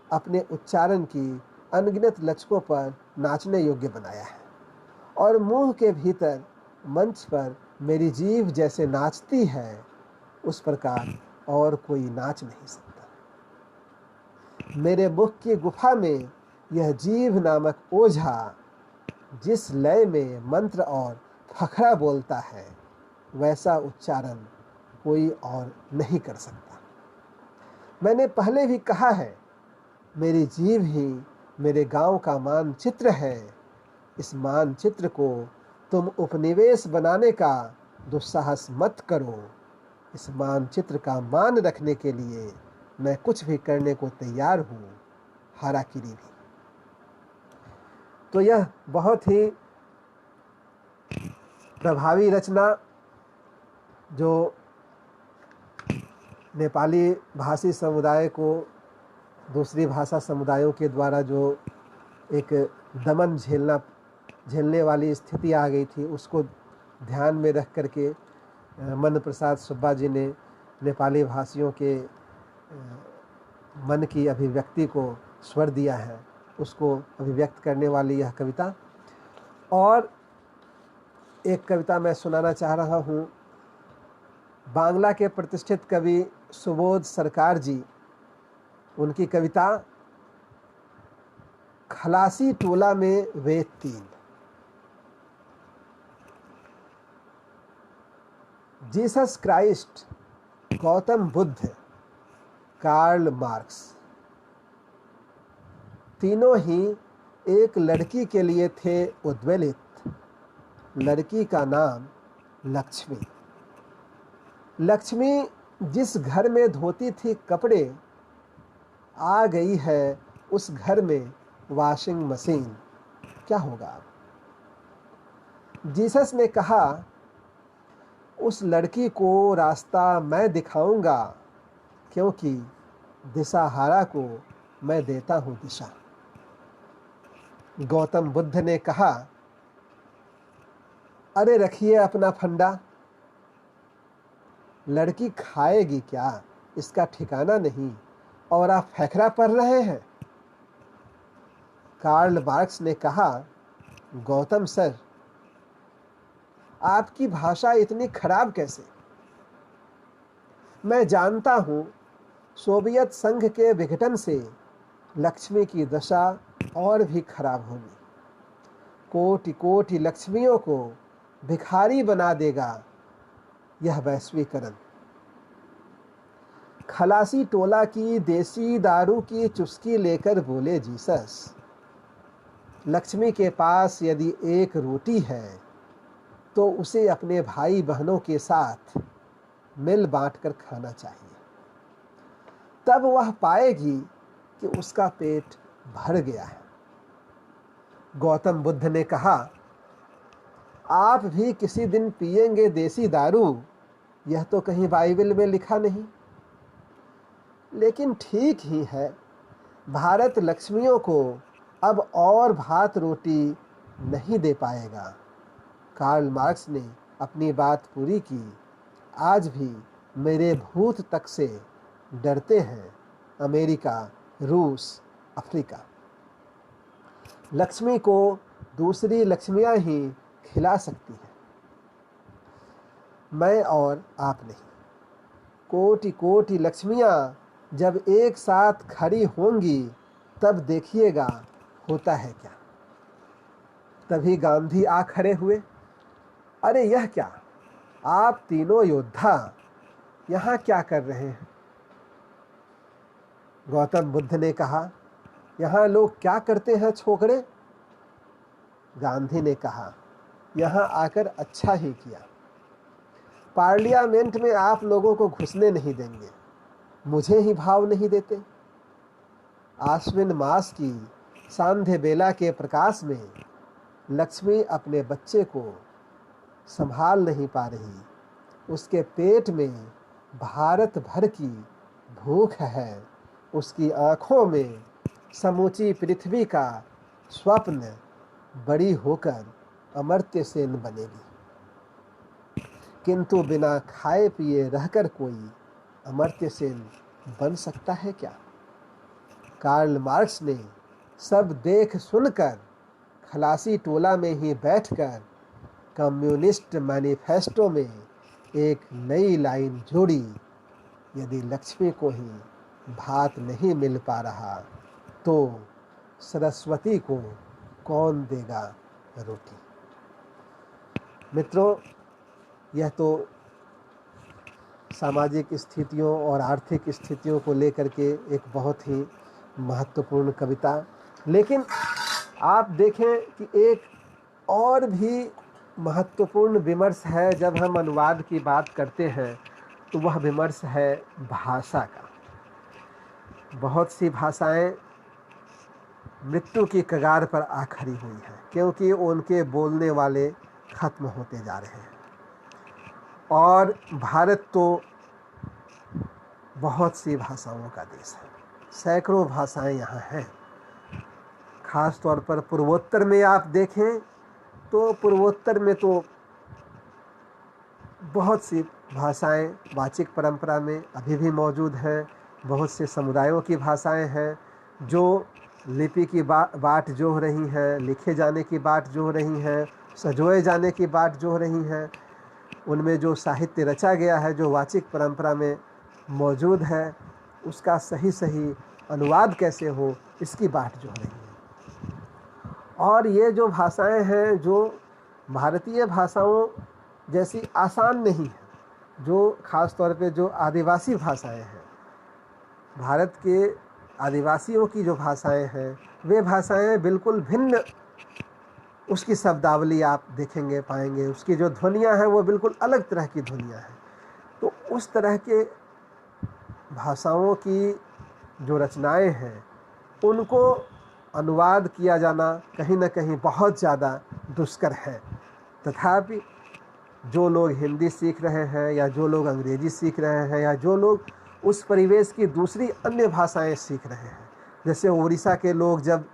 Speaker 1: अपने उच्चारण की अनगिनत लचकों पर नाचने योग्य बनाया है। और मुंह के भीतर मंच पर मेरी जीभ जैसे नाचती है, उस प्रकार और कोई नाच नहीं सकता। मेरे मुख की गुफा में यह जीभ नामक ओझा जिस लय में मंत्र और फखरा बोलता है, वैसा उच्चारण कोई और नहीं कर सकता। मैंने पहले भी कहा है, मेरी जीभ ही मेरे गांव का मानचित्र है। इस मानचित्र को तुम उपनिवेश बनाने का दुस्साहस मत करो। इस मानचित्र का मान रखने के लिए मैं कुछ भी करने को तैयार हूँ, हाराकिरी भी। तो यह बहुत ही प्रभावी रचना, जो नेपाली भाषी समुदाय को दूसरी भाषा समुदायों के द्वारा जो एक दमन झेलने वाली स्थिति आ गई थी, उसको ध्यान में रख करके मन प्रसाद सुब्बा जी ने नेपाली भाषियों के मन की अभिव्यक्ति को स्वर दिया है, उसको अभिव्यक्त करने वाली यह कविता। और एक कविता मैं सुनाना चाह रहा हूँ। बांग्ला के प्रतिष्ठित कवि सुबोध सरकार जी, उनकी कविता खलासी टोला में वे तीन। Jesus Christ, Gautam Buddha, Karl Marx, तीनों ही एक लड़की के लिए थे उद्वेलित। लड़की का नाम लक्ष्मी। लक्ष्मी जिस घर में धोती थी कपड़े, आ गई है उस घर में वॉशिंग मशीन। क्या होगा? जीसस ने कहा, उस लड़की को रास्ता मैं दिखाऊंगा, क्योंकि दिशाहारा को मैं देता हूं दिशा। गौतम बुद्ध ने कहा, अरे रखिए अपना फंडा, लड़की खाएगी क्या इसका ठिकाना नहीं, और आप फैखरा पढ़ रहे हैं। कार्ल मार्क्स ने कहा, गौतम सर, आपकी भाषा इतनी खराब कैसे? मैं जानता हूं सोवियत संघ के विघटन से लक्ष्मी की दशा और भी खराब होगी। कोटि कोटि लक्ष्मियों को भिखारी बना देगा यह वैश्वीकरण। खलासी टोला की देसी दारू की चुस्की लेकर बोले जीसस, लक्ष्मी के पास यदि एक रोटी है तो उसे अपने भाई बहनों के साथ मिल बांटकर खाना चाहिए। तब वह पाएगी कि उसका पेट भर गया है। गौतम बुद्ध ने कहा, आप भी किसी दिन पिएंगे देसी दारू, यह तो कहीं बाइबल में लिखा नहीं। लेकिन ठीक ही है, भारत लक्ष्मियों को अब और भात रोटी नहीं दे पाएगा। कार्ल मार्क्स ने अपनी बात पूरी की। आज भी मेरे भूत तक से डरते हैं अमेरिका, रूस, अफ्रीका। लक्ष्मी को दूसरी लक्ष्मियां ही खिला सकती हैं, मैं और आप नहीं। कोटि कोटि लक्ष्मियां जब एक साथ खड़ी होंगी तब देखिएगा होता है क्या। तभी गांधी आ खड़े हुए। अरे यह क्या, आप तीनों योद्धा यहाँ क्या कर रहे हैं? गौतम बुद्ध ने कहा, यहाँ लोग क्या करते हैं छोकरे? गांधी ने कहा, यहाँ आकर अच्छा ही किया। पार्लियामेंट में आप लोगों को घुसने नहीं देंगे, मुझे ही भाव नहीं देते। आश्विन मास की सांध्य बेला के प्रकाश में लक्ष्मी अपने बच्चे को संभाल नहीं पा रही। उसके पेट में भारत भर की भूख है। उसकी आंखों में समूची पृथ्वी का स्वप्न बड़ी होकर अमर्त्य सेन बनेगी। किंतु बिना खाए पिए रहकर कोई अमर्त्य सेन बन सकता है क्या? कार्ल मार्क्स ने सब देख सुनकर खलासी टोला में ही बैठकर कम्युनिस्ट मैनिफेस्टो में एक नई लाइन जोड़ी, यदि लक्ष्मी को ही भात नहीं मिल पा रहा तो सरस्वती को कौन देगा रोटी। मित्रों, यह तो सामाजिक स्थितियों और आर्थिक स्थितियों को लेकर के एक बहुत ही महत्वपूर्ण कविता। लेकिन आप देखें कि एक और भी महत्वपूर्ण विमर्श है। जब हम अनुवाद की बात करते हैं तो वह विमर्श है भाषा का। बहुत सी भाषाएं मृत्यु की कगार पर आ खड़ी हुई हैं, क्योंकि उनके बोलने वाले खत्म होते जा रहे हैं। और भारत तो बहुत सी भाषाओं का देश है, सैकड़ों भाषाएं यहाँ हैं। खास तौर पर पूर्वोत्तर में आप देखें तो पूर्वोत्तर में तो बहुत सी भाषाएं वाचिक परंपरा में अभी भी मौजूद हैं। बहुत से समुदायों की भाषाएं हैं जो लिपि की बाट जोह रही हैं, लिखे जाने की बाट जोह रही हैं, सजोए जाने की बाट जोह रही हैं। उनमें जो साहित्य रचा गया है, जो वाचिक परंपरा में मौजूद है, उसका सही सही अनुवाद कैसे हो, इसकी बाट जोह रही है। और ये जो भाषाएं हैं जो भारतीय भाषाओं जैसी आसान नहीं है, जो ख़ास तौर पे जो आदिवासी भाषाएं हैं, भारत के आदिवासियों की जो भाषाएं हैं, वे भाषाएं बिल्कुल भिन्न, उसकी शब्दावली आप देखेंगे पाएंगे, उसकी जो ध्वनियाँ हैं वो बिल्कुल अलग तरह की ध्वनियाँ हैं। तो उस तरह के भाषाओं की जो रचनाएं हैं, उनको अनुवाद किया जाना कहीं न कहीं बहुत ज़्यादा दुष्कर है। तथापि जो लोग हिंदी सीख रहे हैं, या जो लोग अंग्रेजी सीख रहे हैं, या जो लोग उस परिवेश की दूसरी अन्य भाषाएं सीख रहे हैं, जैसे उड़ीसा के लोग जब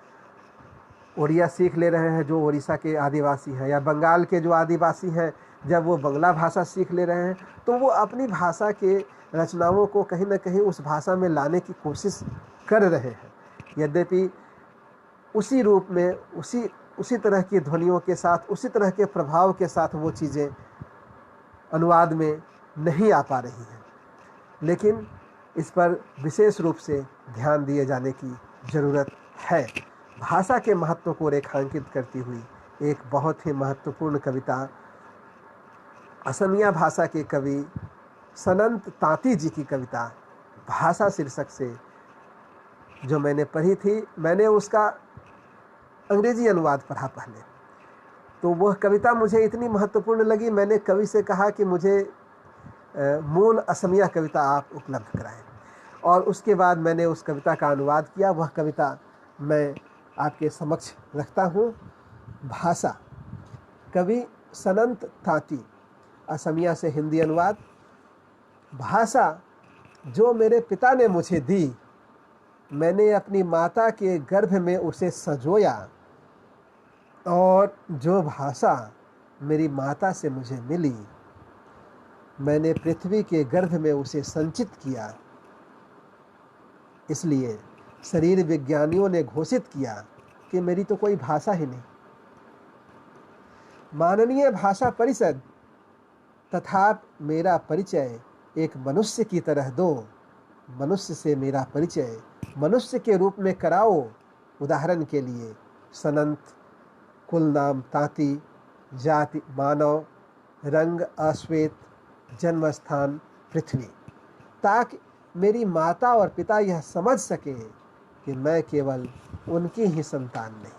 Speaker 1: उड़िया सीख ले रहे हैं, जो उड़ीसा के आदिवासी हैं, या बंगाल के जो आदिवासी हैं जब वो बंगला भाषा सीख ले रहे हैं, तो वो अपनी भाषा के रचनाओं को कहीं ना कहीं उस भाषा में लाने की कोशिश कर रहे हैं। यद्यपि उसी रूप में, उसी तरह की ध्वनियों के साथ, उसी तरह के प्रभाव के साथ वो चीज़ें अनुवाद में नहीं आ पा रही हैं, लेकिन इस पर विशेष रूप से ध्यान दिए जाने की ज़रूरत है। भाषा के महत्व को रेखांकित करती हुई एक बहुत ही महत्वपूर्ण कविता असमिया भाषा के कवि सनंत तांती जी की कविता भाषा शीर्षक से जो मैंने पढ़ी थी, मैंने उसका अंग्रेजी अनुवाद पढ़ा पहले, तो वह कविता मुझे इतनी महत्वपूर्ण लगी, मैंने कवि से कहा कि मुझे मूल असमिया कविता आप उपलब्ध कराएं, और उसके बाद मैंने उस कविता का अनुवाद किया। वह कविता मैं आपके समक्ष रखता हूँ। भाषा, कवि सनंत तांती, असमिया से हिंदी अनुवाद। भाषा जो मेरे पिता ने मुझे दी, मैंने अपनी माता के गर्भ में उसे संजोया, और जो भाषा मेरी माता से मुझे मिली, मैंने पृथ्वी के गर्भ में उसे संचित किया। इसलिए शरीर विज्ञानियों ने घोषित किया कि मेरी तो कोई भाषा ही नहीं। माननीय भाषा परिषद, तथा मेरा परिचय एक मनुष्य की तरह दो, मनुष्य से मेरा परिचय मनुष्य के रूप में कराओ। उदाहरण के लिए सनंत, कुल नाम तांती, जाति मानव, रंग अश्वेत, जन्म स्थान पृथ्वी, ताकि मेरी माता और पिता यह समझ सके कि मैं केवल उनकी ही संतान नहीं,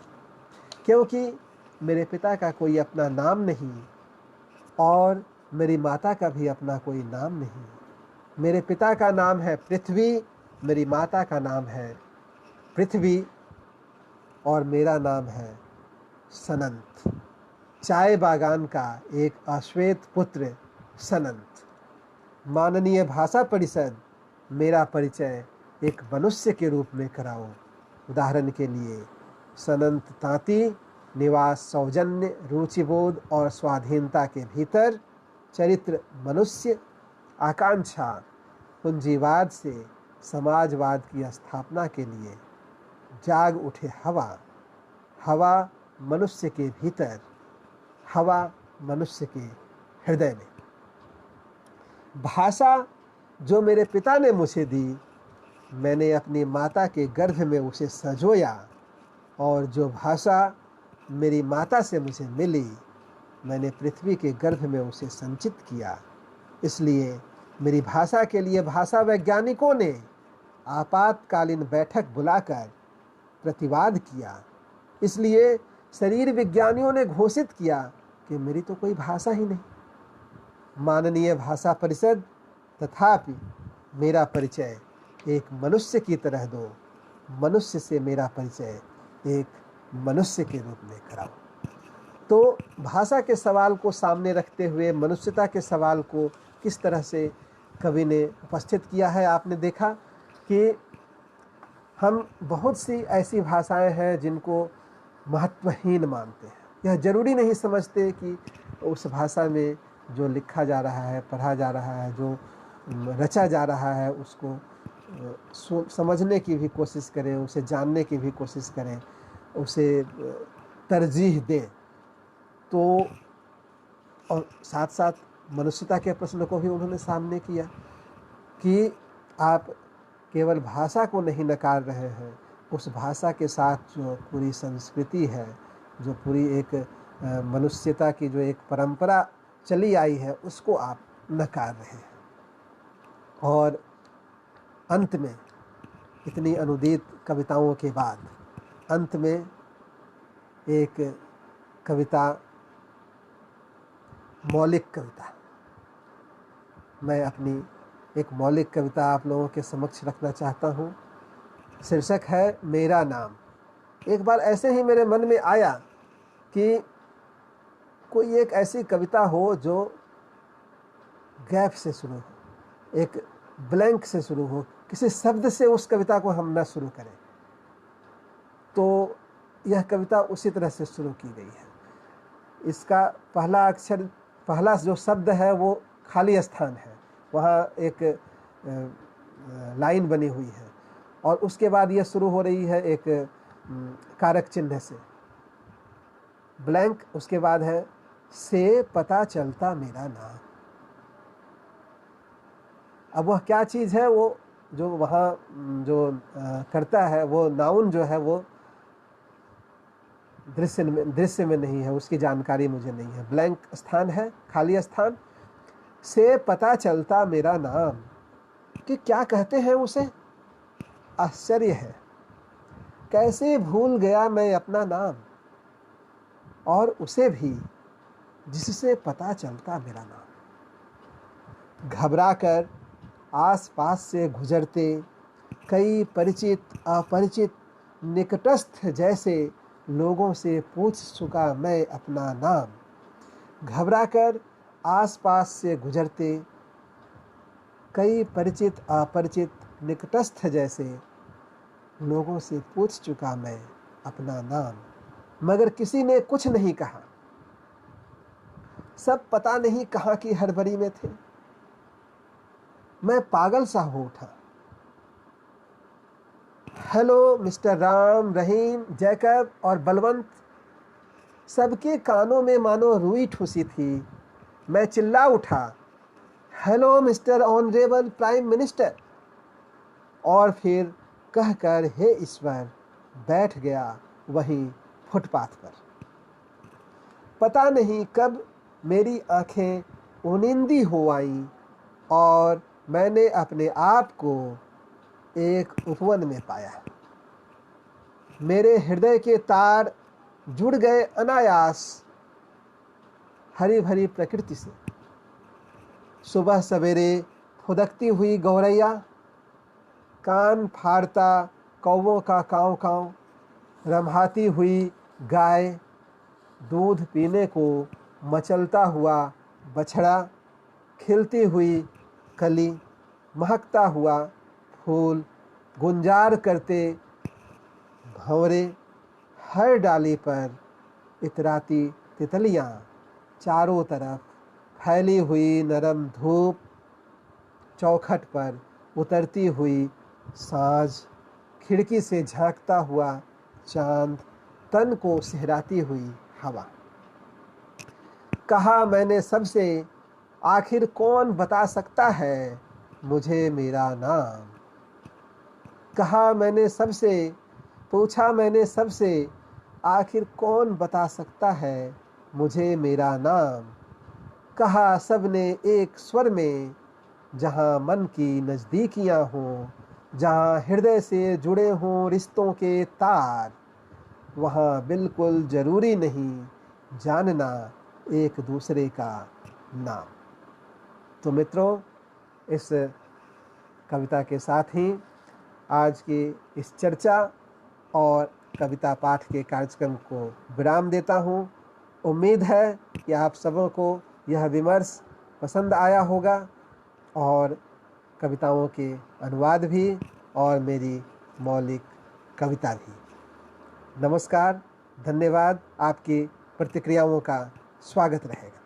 Speaker 1: क्योंकि मेरे पिता का कोई अपना नाम नहीं और मेरी माता का भी अपना कोई नाम नहीं। मेरे पिता का नाम है पृथ्वी, मेरी माता का नाम है पृथ्वी, और मेरा नाम है सनंत, चाय बागान का एक अश्वेत पुत्र सनंत। माननीय भाषा परिषद, मेरा परिचय एक मनुष्य के रूप में कराओ। उदाहरण के लिए सनंत तांती, निवास सौजन्य, रुचिबोध और स्वाधीनता के भीतर, चरित्र मनुष्य, आकांक्षा पूंजीवाद से समाजवाद की स्थापना के लिए, जाग उठे हवा, हवा मनुष्य के भीतर, हवा मनुष्य के हृदय में। भाषा जो मेरे पिता ने मुझे दी, मैंने अपनी माता के गर्भ में उसे संजोया, और जो भाषा मेरी माता से मुझे मिली, मैंने पृथ्वी के गर्भ में उसे संचित किया। इसलिए मेरी भाषा के लिए भाषा वैज्ञानिकों ने आपातकालीन बैठक बुलाकर प्रतिवाद किया। इसलिए शरीर विज्ञानियों ने घोषित किया कि मेरी तो कोई भाषा ही नहीं। माननीय भाषा परिषद, तथापि मेरा परिचय एक मनुष्य की तरह दो, मनुष्य से मेरा परिचय एक मनुष्य के रूप में कराओ। तो भाषा के सवाल को सामने रखते हुए मनुष्यता के सवाल को किस तरह से कवि ने उपस्थित किया है, आपने देखा कि हम बहुत सी ऐसी भाषाएं हैं जिनको महत्वहीन मानते हैं। यह जरूरी नहीं समझते कि उस भाषा में जो लिखा जा रहा है, पढ़ा जा रहा है, जो रचा जा रहा है, उसको समझने की भी कोशिश करें, उसे जानने की भी कोशिश करें, उसे तरजीह दें। तो और साथ साथ मनुष्यता के प्रश्न को भी उन्होंने सामने किया कि आप केवल भाषा को नहीं नकार रहे हैं, उस भाषा के साथ जो पूरी संस्कृति है, जो पूरी एक मनुष्यता की जो एक परंपरा चली आई है, उसको आप नकार रहे हैं। और अंत में इतनी अनुदित कविताओं के बाद अंत में एक कविता, मौलिक कविता, मैं अपनी एक मौलिक कविता आप लोगों के समक्ष रखना चाहता हूँ। शीर्षक है मेरा नाम। एक बार ऐसे ही मेरे मन में आया कि कोई एक ऐसी कविता हो जो गैप से शुरू हो, एक ब्लैंक से शुरू हो, किसी शब्द से उस कविता को हम न शुरू करें। तो यह कविता उसी तरह से शुरू की गई है। इसका पहला अक्षर, पहला जो शब्द है वो खाली स्थान है, वहाँ एक लाइन बनी हुई है, और उसके बाद यह शुरू हो रही है एक कारक चिन्ह से, ब्लैंक। उसके बाद है से पता चलता मेरा नाम। अब वह क्या चीज़ है, वो जो वहाँ जो करता है, वो नाउन जो है वो दृश्य में नहीं है, उसकी जानकारी मुझे नहीं है। ब्लैंक स्थान है, खाली स्थान। से पता चलता मेरा नाम, कि क्या कहते हैं उसे? आश्चर्य है, कैसे भूल गया मैं अपना नाम, और उसे भी जिससे पता चलता मेरा नाम। घबरा कर आस पास से गुजरते कई परिचित अपरिचित निकटस्थ जैसे लोगों से पूछ चुका मैं अपना नाम। घबरा कर आस पास से गुजरते कई परिचित अपरिचित निकटस्थ जैसे लोगों से पूछ चुका मैं अपना नाम, मगर किसी ने कुछ नहीं कहा। सब पता नहीं कहाँ की हड़बड़ी में थे। मैं पागल सा हो उठा। हेलो मिस्टर राम, रहीम, जैकब और बलवंत, सबके कानों में मानो रुई ठुसी थी। मैं चिल्ला उठा, hello mister honourable prime minister, और फिर कहकर हे ईश्वर बैठ गया वहीं फुटपाथ पर। पता नहीं कब मेरी आंखें उनिंदी हो आईं और मैंने अपने आप को एक उपवन में पाया। मेरे हृदय के तार जुड़ गए अनायास हरी भरी प्रकृति से। सुबह सवेरे फुदकती हुई गौरैया, कान फाड़ता कौवों का काँव काँव, रम्हाती हुई गाय, दूध पीने को मचलता हुआ बछड़ा, खिलती हुई कली, महकता हुआ फूल, गुंजार करते भंवरे, हर डाली पर इतराती तितलियाँ, चारों तरफ फैली हुई नरम धूप, चौखट पर उतरती हुई सांझ, खिड़की से झांकता हुआ चांद, तन को सिहराती हुई हवा। कहा मैंने सबसे, आखिर कौन बता सकता है मुझे मेरा नाम। कहा मैंने सबसे, पूछा मैंने सबसे, आखिर कौन बता सकता है मुझे मेरा नाम। कहा सबने एक स्वर में, जहाँ मन की नज़दीकियाँ हों, जहाँ हृदय से जुड़े हों रिश्तों के तार, वहाँ बिल्कुल ज़रूरी नहीं जानना एक दूसरे का नाम। तो मित्रों, इस कविता के साथ ही आज की इस चर्चा और कविता पाठ के कार्यक्रम को विराम देता हूँ। उम्मीद है कि आप सबों को यह विमर्श पसंद आया होगा, और कविताओं के अनुवाद भी और मेरी मौलिक कविता भी। नमस्कार, धन्यवाद। आपकी प्रतिक्रियाओं का स्वागत रहेगा।